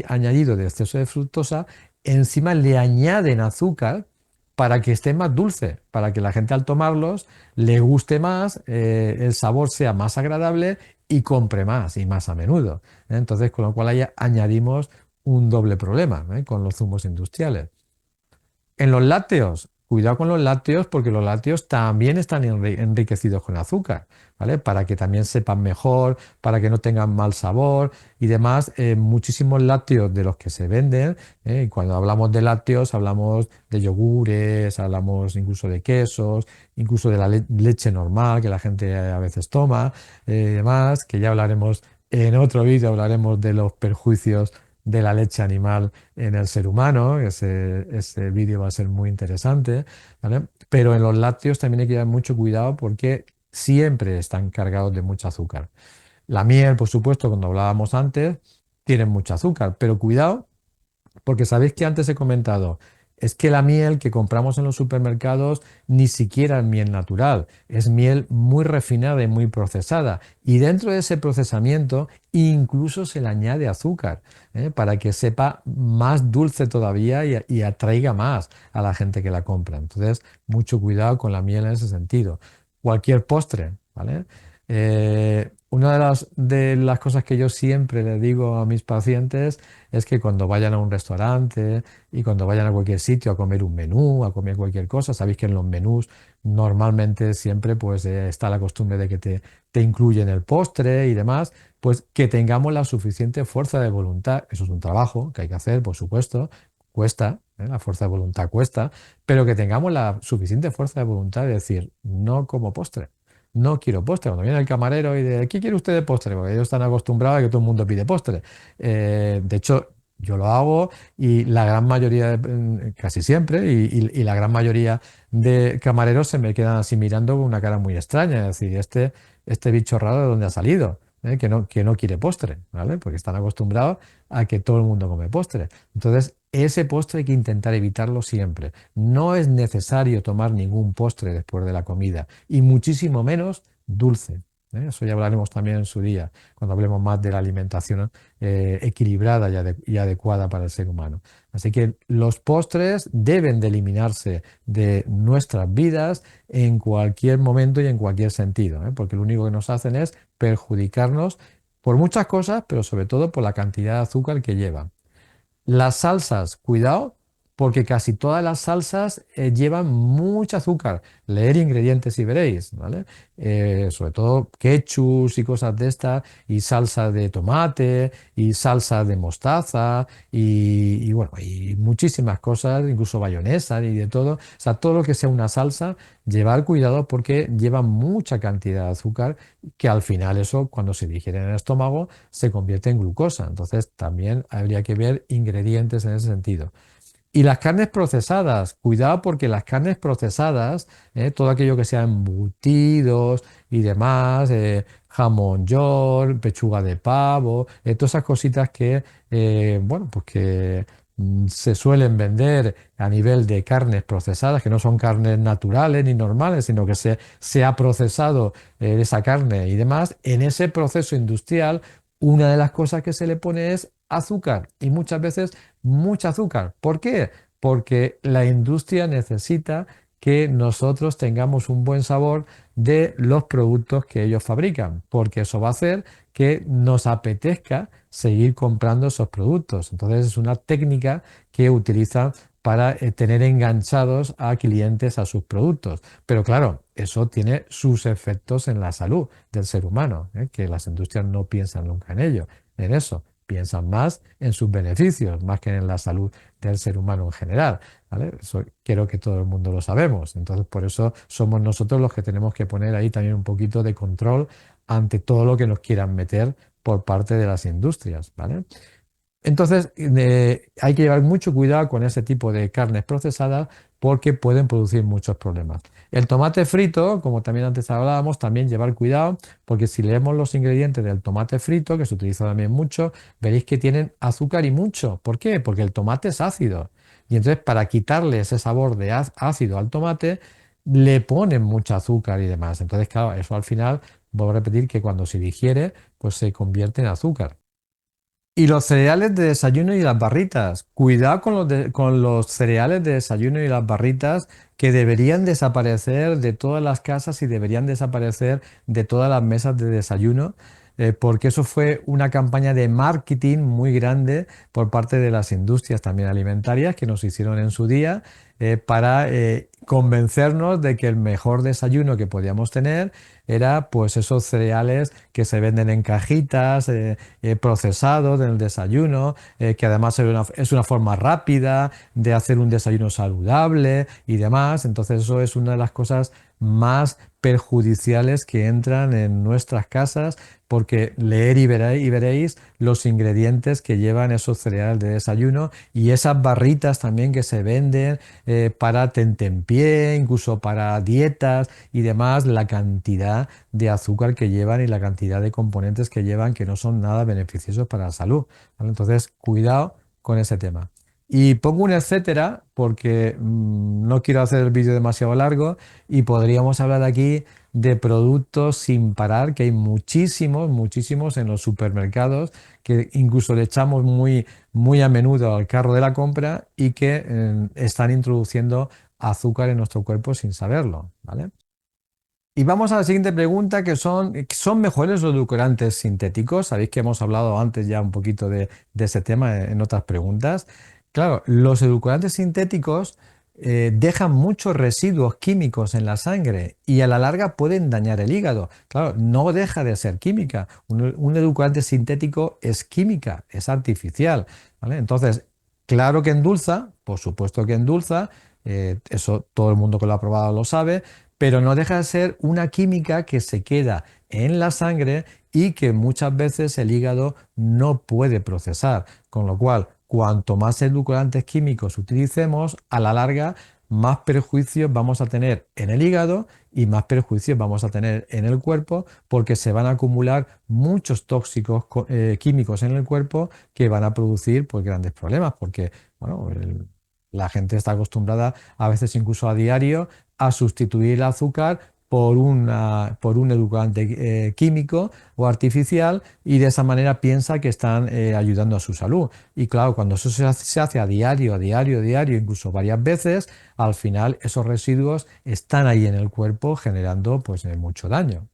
añadido de exceso de fructosa, encima le añaden azúcar para que esté más dulce, para que la gente al tomarlos le guste más, el sabor sea más agradable y compre más y más a menudo. Entonces, con lo cual ahí añadimos un doble problema, con los zumos industriales. En los lácteos, cuidado con los lácteos porque los lácteos también están enriquecidos con azúcar, ¿vale? Para que también sepan mejor, para que no tengan mal sabor y demás. Muchísimos lácteos de los que se venden, y cuando hablamos de lácteos hablamos de yogures, hablamos incluso de quesos, incluso de la leche normal que la gente a veces toma, y demás, que ya hablaremos en otro vídeo, hablaremos de los perjuicios de la leche animal en el ser humano. Ese vídeo va a ser muy interesante, ¿vale? Pero en los lácteos también hay que tener mucho cuidado porque siempre están cargados de mucho azúcar. La miel, por supuesto, cuando hablábamos antes, tiene mucho azúcar, pero cuidado porque sabéis que antes he comentado, es que la miel que compramos en los supermercados ni siquiera es miel natural, es miel muy refinada y muy procesada. Y dentro de ese procesamiento incluso se le añade azúcar, para que sepa más dulce todavía y atraiga más a la gente que la compra. Entonces, mucho cuidado con la miel en ese sentido. Cualquier postre, ¿vale? Una de las cosas que yo siempre le digo a mis pacientes es que cuando vayan a un restaurante y cuando vayan a cualquier sitio a comer un menú, a comer cualquier cosa, sabéis que en los menús normalmente siempre pues está la costumbre de que te incluyen el postre y demás, pues que tengamos la suficiente fuerza de voluntad. Eso es un trabajo que hay que hacer, por supuesto, cuesta, la fuerza de voluntad cuesta, pero que tengamos la suficiente fuerza de voluntad de decir, no como postre. No quiero postre. Cuando viene el camarero y de, ¿qué quiere usted de postre? Porque ellos están acostumbrados a que todo el mundo pide postre. De hecho, yo lo hago y la gran mayoría, casi siempre, y la gran mayoría de camareros se me quedan así mirando con una cara muy extraña. Es decir, este bicho raro de dónde ha salido. Que no quiere postre, ¿vale? Porque están acostumbrados a que todo el mundo come postre. Entonces, ese postre hay que intentar evitarlo siempre. No es necesario tomar ningún postre después de la comida y muchísimo menos dulce. Eso ya hablaremos también en su día, cuando hablemos más de la alimentación equilibrada y adecuada para el ser humano. Así que los postres deben de eliminarse de nuestras vidas en cualquier momento y en cualquier sentido, porque lo único que nos hacen es perjudicarnos por muchas cosas, pero sobre todo por la cantidad de azúcar que llevan. Las salsas, cuidado, porque casi todas las salsas llevan mucho azúcar. Leer ingredientes y veréis, ¿vale? Sobre todo ketchup y cosas de estas, y salsa de tomate, y salsa de mostaza, y bueno, y muchísimas cosas, incluso bayonesa y de todo. O sea, todo lo que sea una salsa, llevar cuidado porque lleva mucha cantidad de azúcar, que al final eso, cuando se digiere en el estómago, se convierte en glucosa. Entonces también habría que ver ingredientes en ese sentido. Y las carnes procesadas, cuidado porque las carnes procesadas, todo aquello que sea embutidos y demás, jamón york, pechuga de pavo, todas esas cositas que, bueno, pues que se suelen vender a nivel de carnes procesadas, que no son carnes naturales ni normales, sino que se ha procesado esa carne y demás. En ese proceso industrial, una de las cosas que se le pone es azúcar y muchas veces mucho azúcar. ¿Por qué? Porque la industria necesita que nosotros tengamos un buen sabor de los productos que ellos fabrican, porque eso va a hacer que nos apetezca seguir comprando esos productos. Entonces es una técnica que utilizan para tener enganchados a clientes a sus productos. Pero claro, eso tiene sus efectos en la salud del ser humano, que las industrias no piensan nunca en ello, en eso. Piensan más en sus beneficios, más que en la salud del ser humano en general. ¿Vale? Eso quiero que todo el mundo lo sabemos. Entonces, por eso somos nosotros los que tenemos que poner ahí también un poquito de control ante todo lo que nos quieran meter por parte de las industrias, ¿vale? Entonces, hay que llevar mucho cuidado con ese tipo de carnes procesadas porque pueden producir muchos problemas. El tomate frito, como también antes hablábamos, también llevar cuidado porque si leemos los ingredientes del tomate frito, que se utiliza también mucho, veréis que tienen azúcar y mucho. ¿Por qué? Porque el tomate es ácido. Y entonces, para quitarle ese sabor de ácido al tomate, le ponen mucho azúcar y demás. Entonces, claro, eso al final, vuelvo a repetir que cuando se digiere, pues se convierte en azúcar. Y los cereales de desayuno y las barritas. Cuidado con con los cereales de desayuno y las barritas que deberían desaparecer de todas las casas y deberían desaparecer de todas las mesas de desayuno, porque eso fue una campaña de marketing muy grande por parte de las industrias también alimentarias que nos hicieron en su día para convencernos de que el mejor desayuno que podíamos tener era pues esos cereales que se venden en cajitas, procesados en el desayuno, que además es una forma rápida de hacer un desayuno saludable y demás. Entonces eso es una de las cosas más perjudiciales que entran en nuestras casas porque leer y veréis los ingredientes que llevan esos cereales de desayuno y esas barritas también que se venden para tentempié, incluso para dietas y demás, la cantidad de azúcar que llevan y la cantidad de componentes que llevan que no son nada beneficiosos para la salud, ¿vale? Entonces, cuidado con ese tema. Y pongo un etcétera porque no quiero hacer el vídeo demasiado largo y podríamos hablar aquí de productos sin parar, que hay muchísimos, muchísimos en los supermercados que incluso le echamos muy a menudo al carro de la compra y que están introduciendo azúcar en nuestro cuerpo sin saberlo, ¿vale? Y vamos a la siguiente pregunta, ¿son mejores los edulcorantes sintéticos? Sabéis que hemos hablado antes ya un poquito de ese tema en otras preguntas. Claro, los edulcorantes sintéticos dejan muchos residuos químicos en la sangre y a la larga pueden dañar el hígado. Claro, no deja de ser química. Un edulcorante sintético es química, es artificial, ¿vale? Entonces, claro que endulza, por supuesto que endulza, eso todo el mundo que lo ha probado lo sabe, pero no deja de ser una química que se queda en la sangre y que muchas veces el hígado no puede procesar. Con lo cual, cuanto más edulcorantes químicos utilicemos, a la larga, más perjuicios vamos a tener en el hígado y más perjuicios vamos a tener en el cuerpo porque se van a acumular muchos tóxicos químicos en el cuerpo que van a producir pues, grandes problemas porque bueno, la gente está acostumbrada a veces incluso a diario a sustituir el azúcar por un edulcorante químico o artificial y de esa manera piensa que están ayudando a su salud. Y claro, cuando eso se hace a diario, a diario, a diario, incluso varias veces, al final esos residuos están ahí en el cuerpo generando pues mucho daño.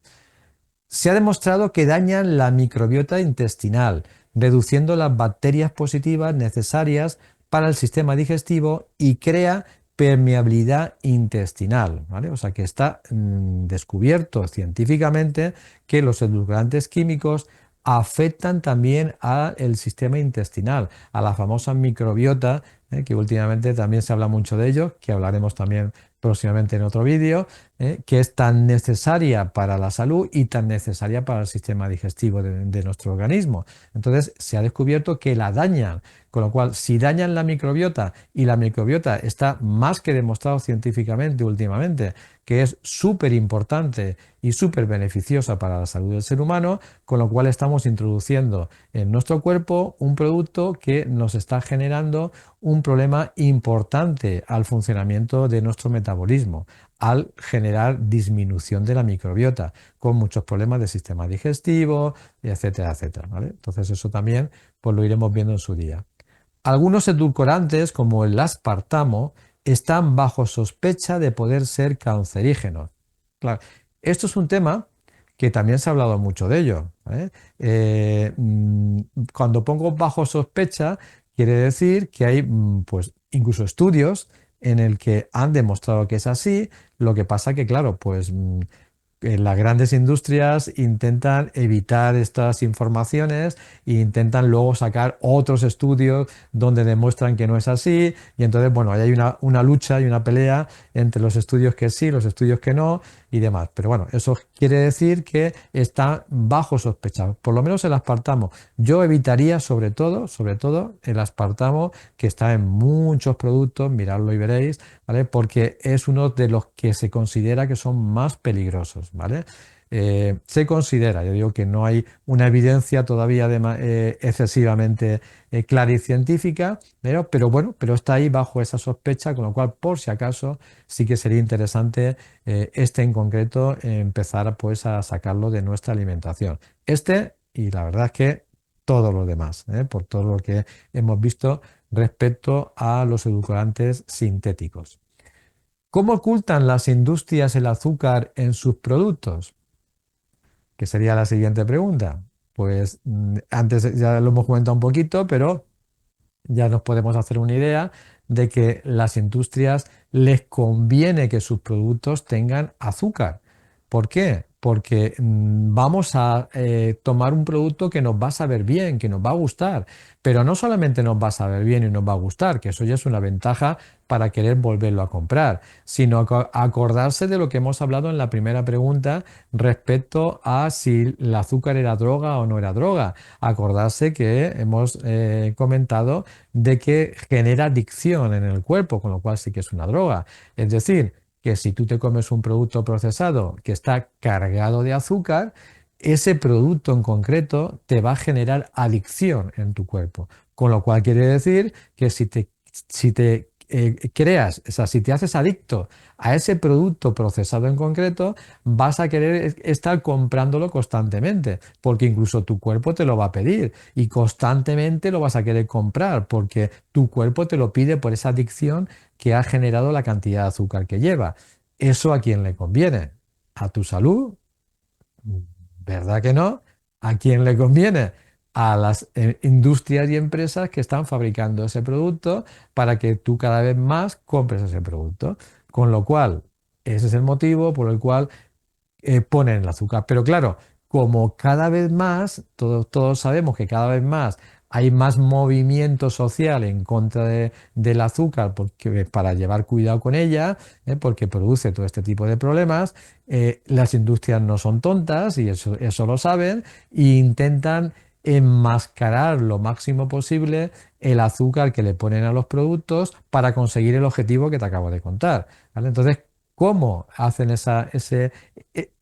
Se ha demostrado que dañan la microbiota intestinal, reduciendo las bacterias positivas necesarias para el sistema digestivo y crea permeabilidad intestinal, ¿vale? O sea que está descubierto científicamente que los edulcorantes químicos afectan también al sistema intestinal, a la famosa microbiota, que últimamente también se habla mucho de ello, que hablaremos también próximamente en otro vídeo, que es tan necesaria para la salud y tan necesaria para el sistema digestivo de nuestro organismo. Entonces, se ha descubierto que la dañan, con lo cual, si dañan la microbiota y la microbiota está más que demostrado científicamente últimamente, que es súper importante y súper beneficiosa para la salud del ser humano, con lo cual estamos introduciendo en nuestro cuerpo un producto que nos está generando un problema importante al funcionamiento de nuestro metabolismo, al generar disminución de la microbiota, con muchos problemas de sistema digestivo, etcétera, etcétera, ¿vale? Entonces eso también pues, lo iremos viendo en su día. Algunos edulcorantes, como el aspartamo, están bajo sospecha de poder ser cancerígenos. Claro, esto es un tema que también se ha hablado mucho de ello, ¿eh? Eh, mm, Cuando pongo bajo sospecha, quiere decir que hay pues incluso estudios en el que han demostrado que es así. Lo que pasa que, claro, pues las grandes industrias intentan evitar estas informaciones e intentan luego sacar otros estudios donde demuestran que no es así. Y entonces, bueno, ahí hay una lucha y una pelea entre los estudios que sí, los estudios que no y demás. Pero bueno, eso quiere decir que está bajo sospecha, por lo menos el aspartamo. Yo evitaría sobre todo el aspartamo que está en muchos productos, miradlo y veréis, ¿vale? Porque es uno de los que se considera que son más peligrosos, ¿vale? Se considera, yo digo que no hay una evidencia todavía excesivamente clara y científica, pero bueno, pero está ahí bajo esa sospecha, con lo cual, por si acaso, sí que sería interesante este en concreto empezar pues a sacarlo de nuestra alimentación. Este y la verdad es que todos los demás, por todo lo que hemos visto respecto a los edulcorantes sintéticos. ¿Cómo ocultan las industrias el azúcar en sus productos? Que sería la siguiente pregunta. Pues antes ya lo hemos comentado un poquito, pero ya nos podemos hacer una idea de que las industrias les conviene que sus productos tengan azúcar. ¿Por qué? Porque vamos a tomar un producto que nos va a saber bien, que nos va a gustar, pero no solamente nos va a saber bien y nos va a gustar, que eso ya es una ventaja para querer volverlo a comprar, sino acordarse de lo que hemos hablado en la primera pregunta respecto a si el azúcar era droga o no era droga. Acordarse que hemos comentado de que genera adicción en el cuerpo, con lo cual sí que es una droga. Es decir, que si tú te comes un producto procesado que está cargado de azúcar, ese producto en concreto te va a generar adicción en tu cuerpo. Con lo cual quiere decir que si te creas, o sea, si te haces adicto a ese producto procesado en concreto, vas a querer estar comprándolo constantemente, porque incluso tu cuerpo te lo va a pedir y constantemente lo vas a querer comprar, porque tu cuerpo te lo pide por esa adicción que ha generado la cantidad de azúcar que lleva. ¿Eso a quién le conviene? ¿A tu salud? ¿Verdad que no? ¿A quién le conviene? A las industrias y empresas que están fabricando ese producto para que tú cada vez más compres ese producto. Con lo cual, ese es el motivo por el cual ponen el azúcar. Pero claro, como cada vez más, todos sabemos que cada vez más hay más movimiento social en contra del azúcar porque, para llevar cuidado con ella, porque produce todo este tipo de problemas, las industrias no son tontas y eso lo saben e intentan enmascarar lo máximo posible el azúcar que le ponen a los productos para conseguir el objetivo que te acabo de contar, ¿vale? Entonces, ¿cómo hacen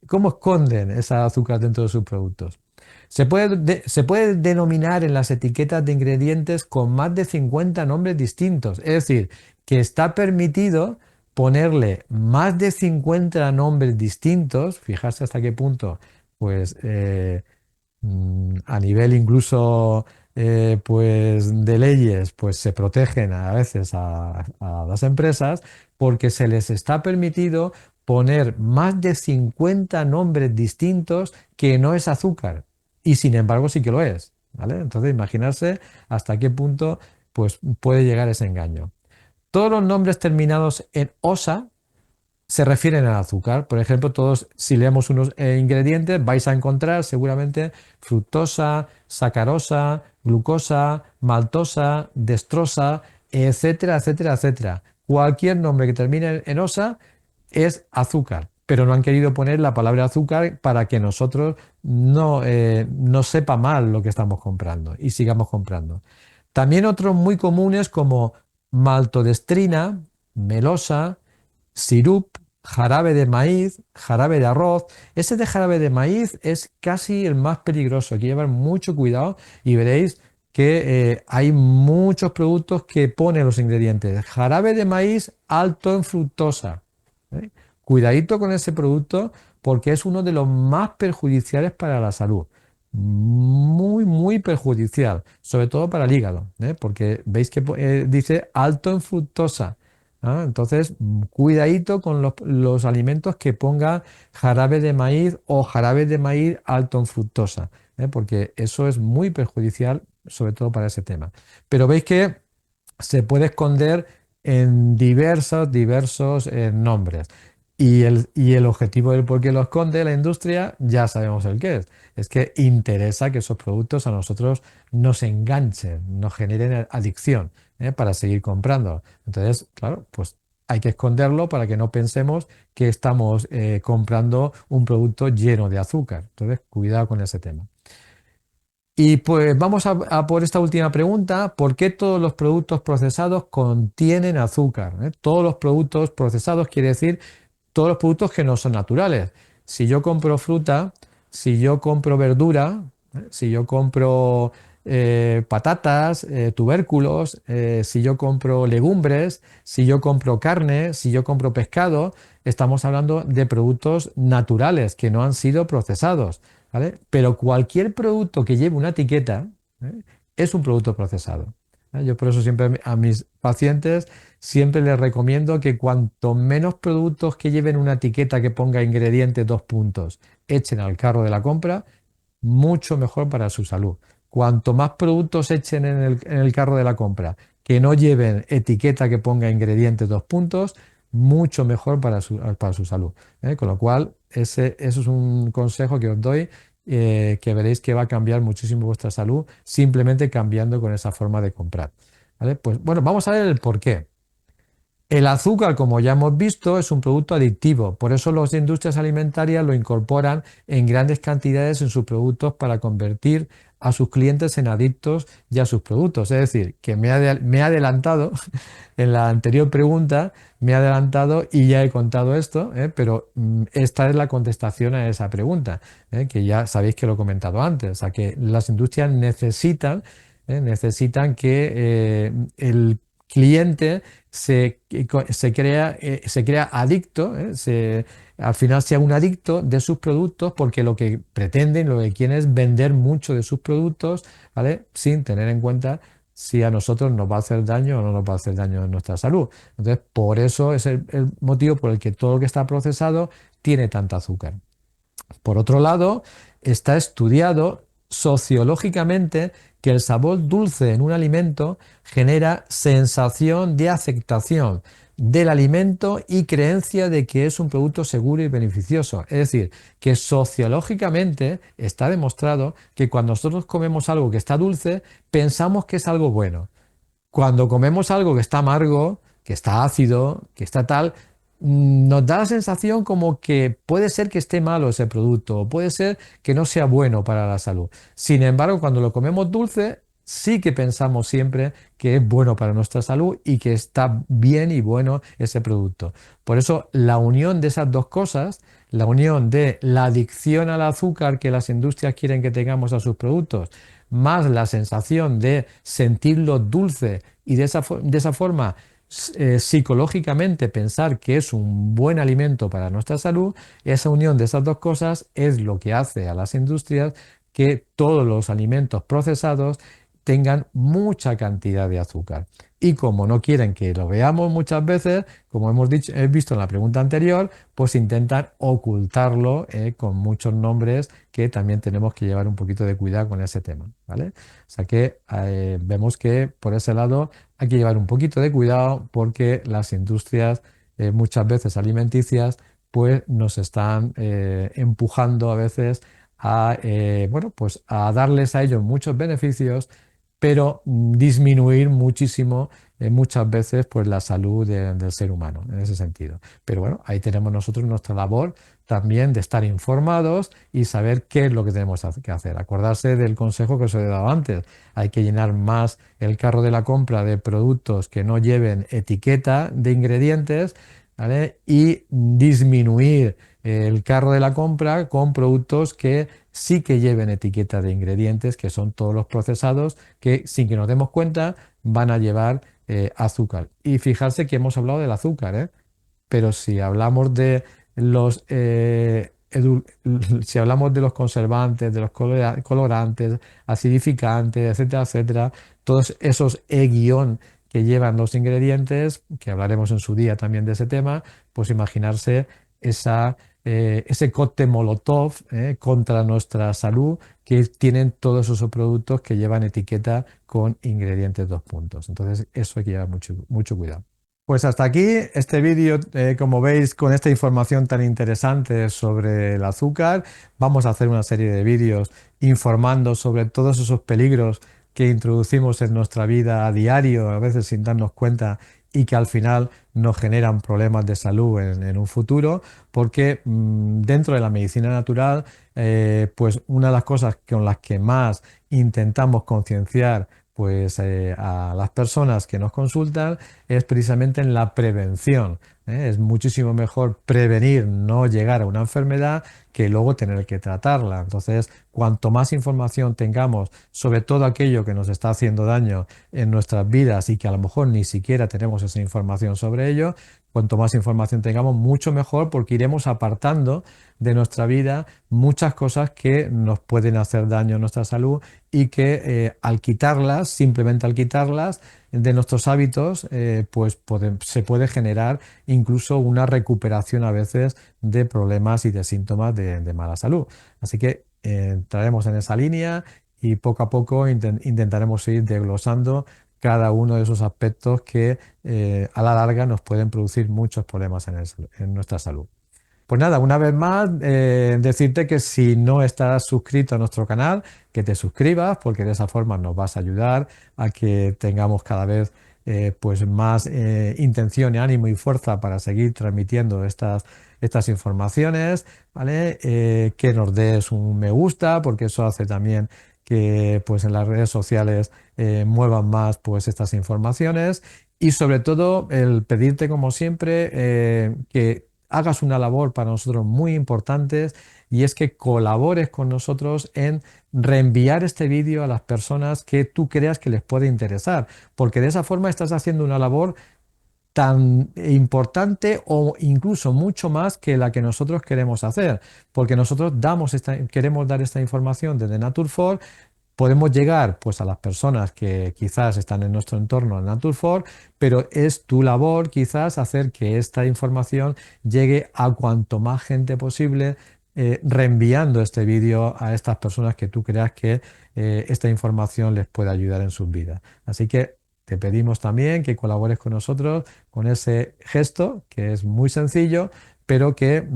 cómo esconden esa azúcar dentro de sus productos? Se puede denominar en las etiquetas de ingredientes con más de 50 nombres distintos. Es decir, que está permitido ponerle más de 50 nombres distintos, fijarse hasta qué punto, pues a nivel incluso pues de leyes, pues se protegen a veces a las empresas porque se les está permitido poner más de 50 nombres distintos que no es azúcar y sin embargo sí que lo es, ¿vale? Entonces imaginarse hasta qué punto pues puede llegar ese engaño. Todos los nombres terminados en osa se refieren al azúcar. Por ejemplo, todos, si leemos unos ingredientes, vais a encontrar seguramente fructosa, sacarosa, glucosa, maltosa, dextrosa, etcétera, etcétera, etcétera. Cualquier nombre que termine en osa es azúcar, pero no han querido poner la palabra azúcar para que nosotros no sepa mal lo que estamos comprando y sigamos comprando. También otros muy comunes como maltodextrina, melosa, sirup, jarabe de maíz, jarabe de arroz. Ese de jarabe de maíz es casi el más peligroso. Hay que llevar mucho cuidado y veréis que hay muchos productos que ponen los ingredientes. Jarabe de maíz alto en fructosa. ¿Eh? Cuidadito con ese producto porque es uno de los más perjudiciales para la salud. Muy, muy perjudicial, sobre todo para el hígado, porque veis que dice alto en fructosa. ¿Ah? Entonces, cuidadito con los alimentos que pongan jarabe de maíz o jarabe de maíz alto en fructosa, porque eso es muy perjudicial, sobre todo para ese tema. Pero veis que se puede esconder en diversos nombres. Y el objetivo del por qué lo esconde la industria, ya sabemos el qué es. Es que interesa que esos productos a nosotros nos enganchen, nos generen adicción, para seguir comprando. Entonces, claro, pues hay que esconderlo para que no pensemos que estamos comprando un producto lleno de azúcar. Entonces, cuidado con ese tema. Y pues vamos a por esta última pregunta. ¿Por qué todos los productos procesados contienen azúcar? Todos los productos procesados quiere decir todos los productos que no son naturales. Si yo compro fruta, si yo compro verdura, si yo compro patatas, tubérculos, si yo compro legumbres, si yo compro carne, si yo compro pescado, estamos hablando de productos naturales que no han sido procesados, ¿vale? Pero cualquier producto que lleve una etiqueta, ¿eh? Es un producto procesado. Yo por eso siempre a mis pacientes siempre les recomiendo que cuanto menos productos que lleven una etiqueta que ponga ingredientes 2 puntos echen al carro de la compra, mucho mejor para su salud. Cuanto más productos echen en el carro de la compra que no lleven etiqueta que ponga ingredientes 2 puntos, mucho mejor para su salud. Con lo cual, eso es un consejo que os doy, que veréis que va a cambiar muchísimo vuestra salud simplemente cambiando con esa forma de comprar. ¿Vale? Pues bueno, vamos a ver el por qué. El azúcar, como ya hemos visto, es un producto adictivo. Por eso las industrias alimentarias lo incorporan en grandes cantidades en sus productos para convertir a sus clientes en adictos y a sus productos. Es decir, que me he adelantado en la anterior pregunta, me he adelantado y ya he contado esto, pero esta es la contestación a esa pregunta, que ya sabéis que lo he comentado antes. O sea, que las industrias necesitan que el cliente se crea adicto, al final sea un adicto de sus productos porque lo que pretenden, lo que quieren es vender mucho de sus productos, ¿vale? Sin tener en cuenta si a nosotros nos va a hacer daño o no nos va a hacer daño en nuestra salud. Entonces, por eso es el motivo por el que todo lo que está procesado tiene tanta azúcar. Por otro lado, está estudiado sociológicamente que el sabor dulce en un alimento genera sensación de aceptación del alimento y creencia de que es un producto seguro y beneficioso. Es decir, que sociológicamente está demostrado que cuando nosotros comemos algo que está dulce, pensamos que es algo bueno. Cuando comemos algo que está amargo, que está ácido, que está tal, nos da la sensación como que puede ser que esté malo ese producto, o puede ser que no sea bueno para la salud. Sin embargo, cuando lo comemos dulce, sí que pensamos siempre que es bueno para nuestra salud y que está bien y bueno ese producto. Por eso, la unión de esas dos cosas, la unión de la adicción al azúcar que las industrias quieren que tengamos a sus productos, más la sensación de sentirlo dulce y de esa forma psicológicamente pensar que es un buen alimento para nuestra salud, esa unión de esas dos cosas es lo que hace a las industrias que todos los alimentos procesados tengan mucha cantidad de azúcar. Y como no quieren que lo veamos muchas veces, como hemos dicho, he visto en la pregunta anterior, pues intentan ocultarlo con muchos nombres que también tenemos que llevar un poquito de cuidado con ese tema, ¿vale? O sea que vemos que por ese lado hay que llevar un poquito de cuidado porque las industrias muchas veces alimenticias pues nos están empujando a veces bueno, pues a darles a ellos muchos beneficios, pero disminuir muchísimo muchas veces pues la salud del ser humano en ese sentido. Pero bueno, ahí tenemos nosotros nuestra labor también de estar informados y saber qué es lo que tenemos que hacer. Acordarse del consejo que os he dado antes. Hay que llenar más el carro de la compra de productos que no lleven etiqueta de ingredientes, ¿vale? Y disminuir el carro de la compra con productos que sí que lleven etiqueta de ingredientes, que son todos los procesados, que sin que nos demos cuenta van a llevar azúcar. Y fijarse que hemos hablado del azúcar, ¿eh? Pero si hablamos de los si hablamos de los conservantes, de los colorantes, acidificantes, etcétera, etcétera, todos esos E- que llevan los ingredientes, que hablaremos en su día también de ese tema, pues imaginarse ese cóctel Molotov contra nuestra salud que tienen todos esos productos que llevan etiqueta con ingredientes 2 puntos. Entonces, eso hay que llevar mucho, mucho cuidado. Pues hasta aquí este vídeo, como veis, con esta información tan interesante sobre el azúcar. Vamos a hacer una serie de vídeos informando sobre todos esos peligros que introducimos en nuestra vida a diario, a veces sin darnos cuenta, y que al final nos generan problemas de salud en un futuro, porque dentro de la medicina natural, pues una de las cosas con las que más intentamos concienciar pues, a las personas que nos consultan es precisamente en la prevención. Es muchísimo mejor prevenir no llegar a una enfermedad que luego tener que tratarla. Entonces, cuanto más información tengamos sobre todo aquello que nos está haciendo daño en nuestras vidas y que a lo mejor ni siquiera tenemos esa información sobre ello, cuanto más información tengamos, mucho mejor porque iremos apartando de nuestra vida muchas cosas que nos pueden hacer daño a nuestra salud y que al quitarlas, simplemente al quitarlas de nuestros hábitos, pues se puede generar incluso una recuperación a veces de problemas y de síntomas de mala salud. Así que entraremos en esa línea y poco a poco intentaremos ir desglosando cada uno de esos aspectos que a la larga nos pueden producir muchos problemas en nuestra salud. Pues nada, una vez más, decirte que si no estás suscrito a nuestro canal, que te suscribas, porque de esa forma nos vas a ayudar a que tengamos cada vez pues más intención y ánimo y fuerza para seguir transmitiendo estas informaciones, ¿vale? Que nos des un me gusta, porque eso hace también que pues en las redes sociales muevan más pues estas informaciones y sobre todo el pedirte como siempre que hagas una labor para nosotros muy importante y es que colabores con nosotros en reenviar este vídeo a las personas que tú creas que les puede interesar, porque de esa forma estás haciendo una labor tan importante o incluso mucho más que la que nosotros queremos hacer, porque nosotros queremos dar esta información desde Nature4. Podemos llegar pues a las personas que quizás están en nuestro entorno en Nature4, pero es tu labor quizás hacer que esta información llegue a cuanto más gente posible, reenviando este vídeo a estas personas que tú creas que esta información les puede ayudar en sus vidas. Así que te pedimos también que colabores con nosotros con ese gesto, que es muy sencillo, pero que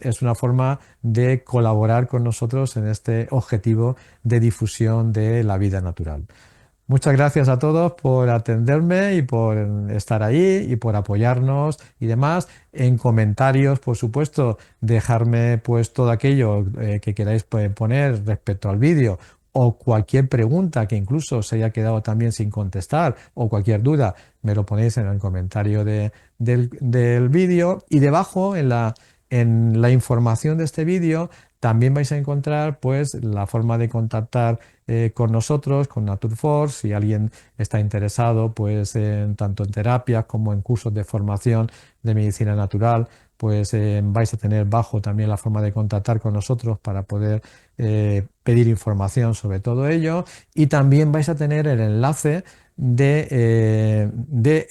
es una forma de colaborar con nosotros en este objetivo de difusión de la vida natural. Muchas gracias a todos por atenderme y por estar ahí y por apoyarnos y demás. En comentarios, por supuesto, dejarme pues todo aquello que queráis poner respecto al vídeo o cualquier pregunta que incluso se haya quedado también sin contestar o cualquier duda, me lo ponéis en el comentario del vídeo y debajo en la información de este vídeo también vais a encontrar pues la forma de contactar con nosotros, con Nature4, si alguien está interesado pues tanto en terapias como en cursos de formación de medicina natural, pues vais a tener bajo también la forma de contactar con nosotros para poder pedir información sobre todo ello y también vais a tener el enlace de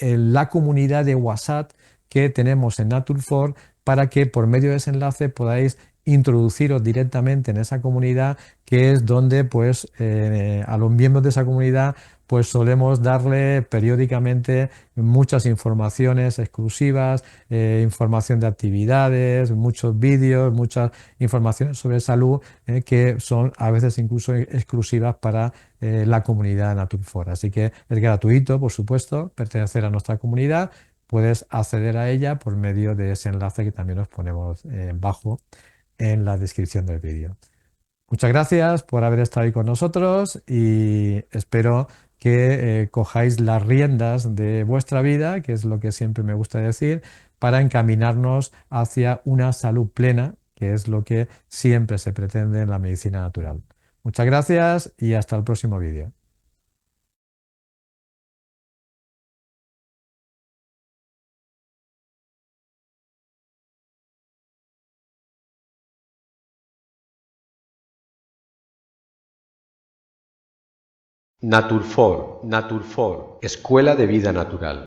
la comunidad de WhatsApp que tenemos en Nature4 para que por medio de ese enlace podáis introduciros directamente en esa comunidad, que es donde pues a los miembros de esa comunidad pues solemos darle periódicamente muchas informaciones exclusivas, información de actividades, muchos vídeos, muchas informaciones sobre salud que son a veces incluso exclusivas para la comunidad Nature4. Así que es gratuito, por supuesto, pertenecer a nuestra comunidad. Puedes acceder a ella por medio de ese enlace que también os ponemos bajo en la descripción del vídeo. Muchas gracias por haber estado ahí con nosotros y espero que cojáis las riendas de vuestra vida, que es lo que siempre me gusta decir, para encaminarnos hacia una salud plena, que es lo que siempre se pretende en la medicina natural. Muchas gracias y hasta el próximo vídeo. Naturfor, Escuela de Vida Natural.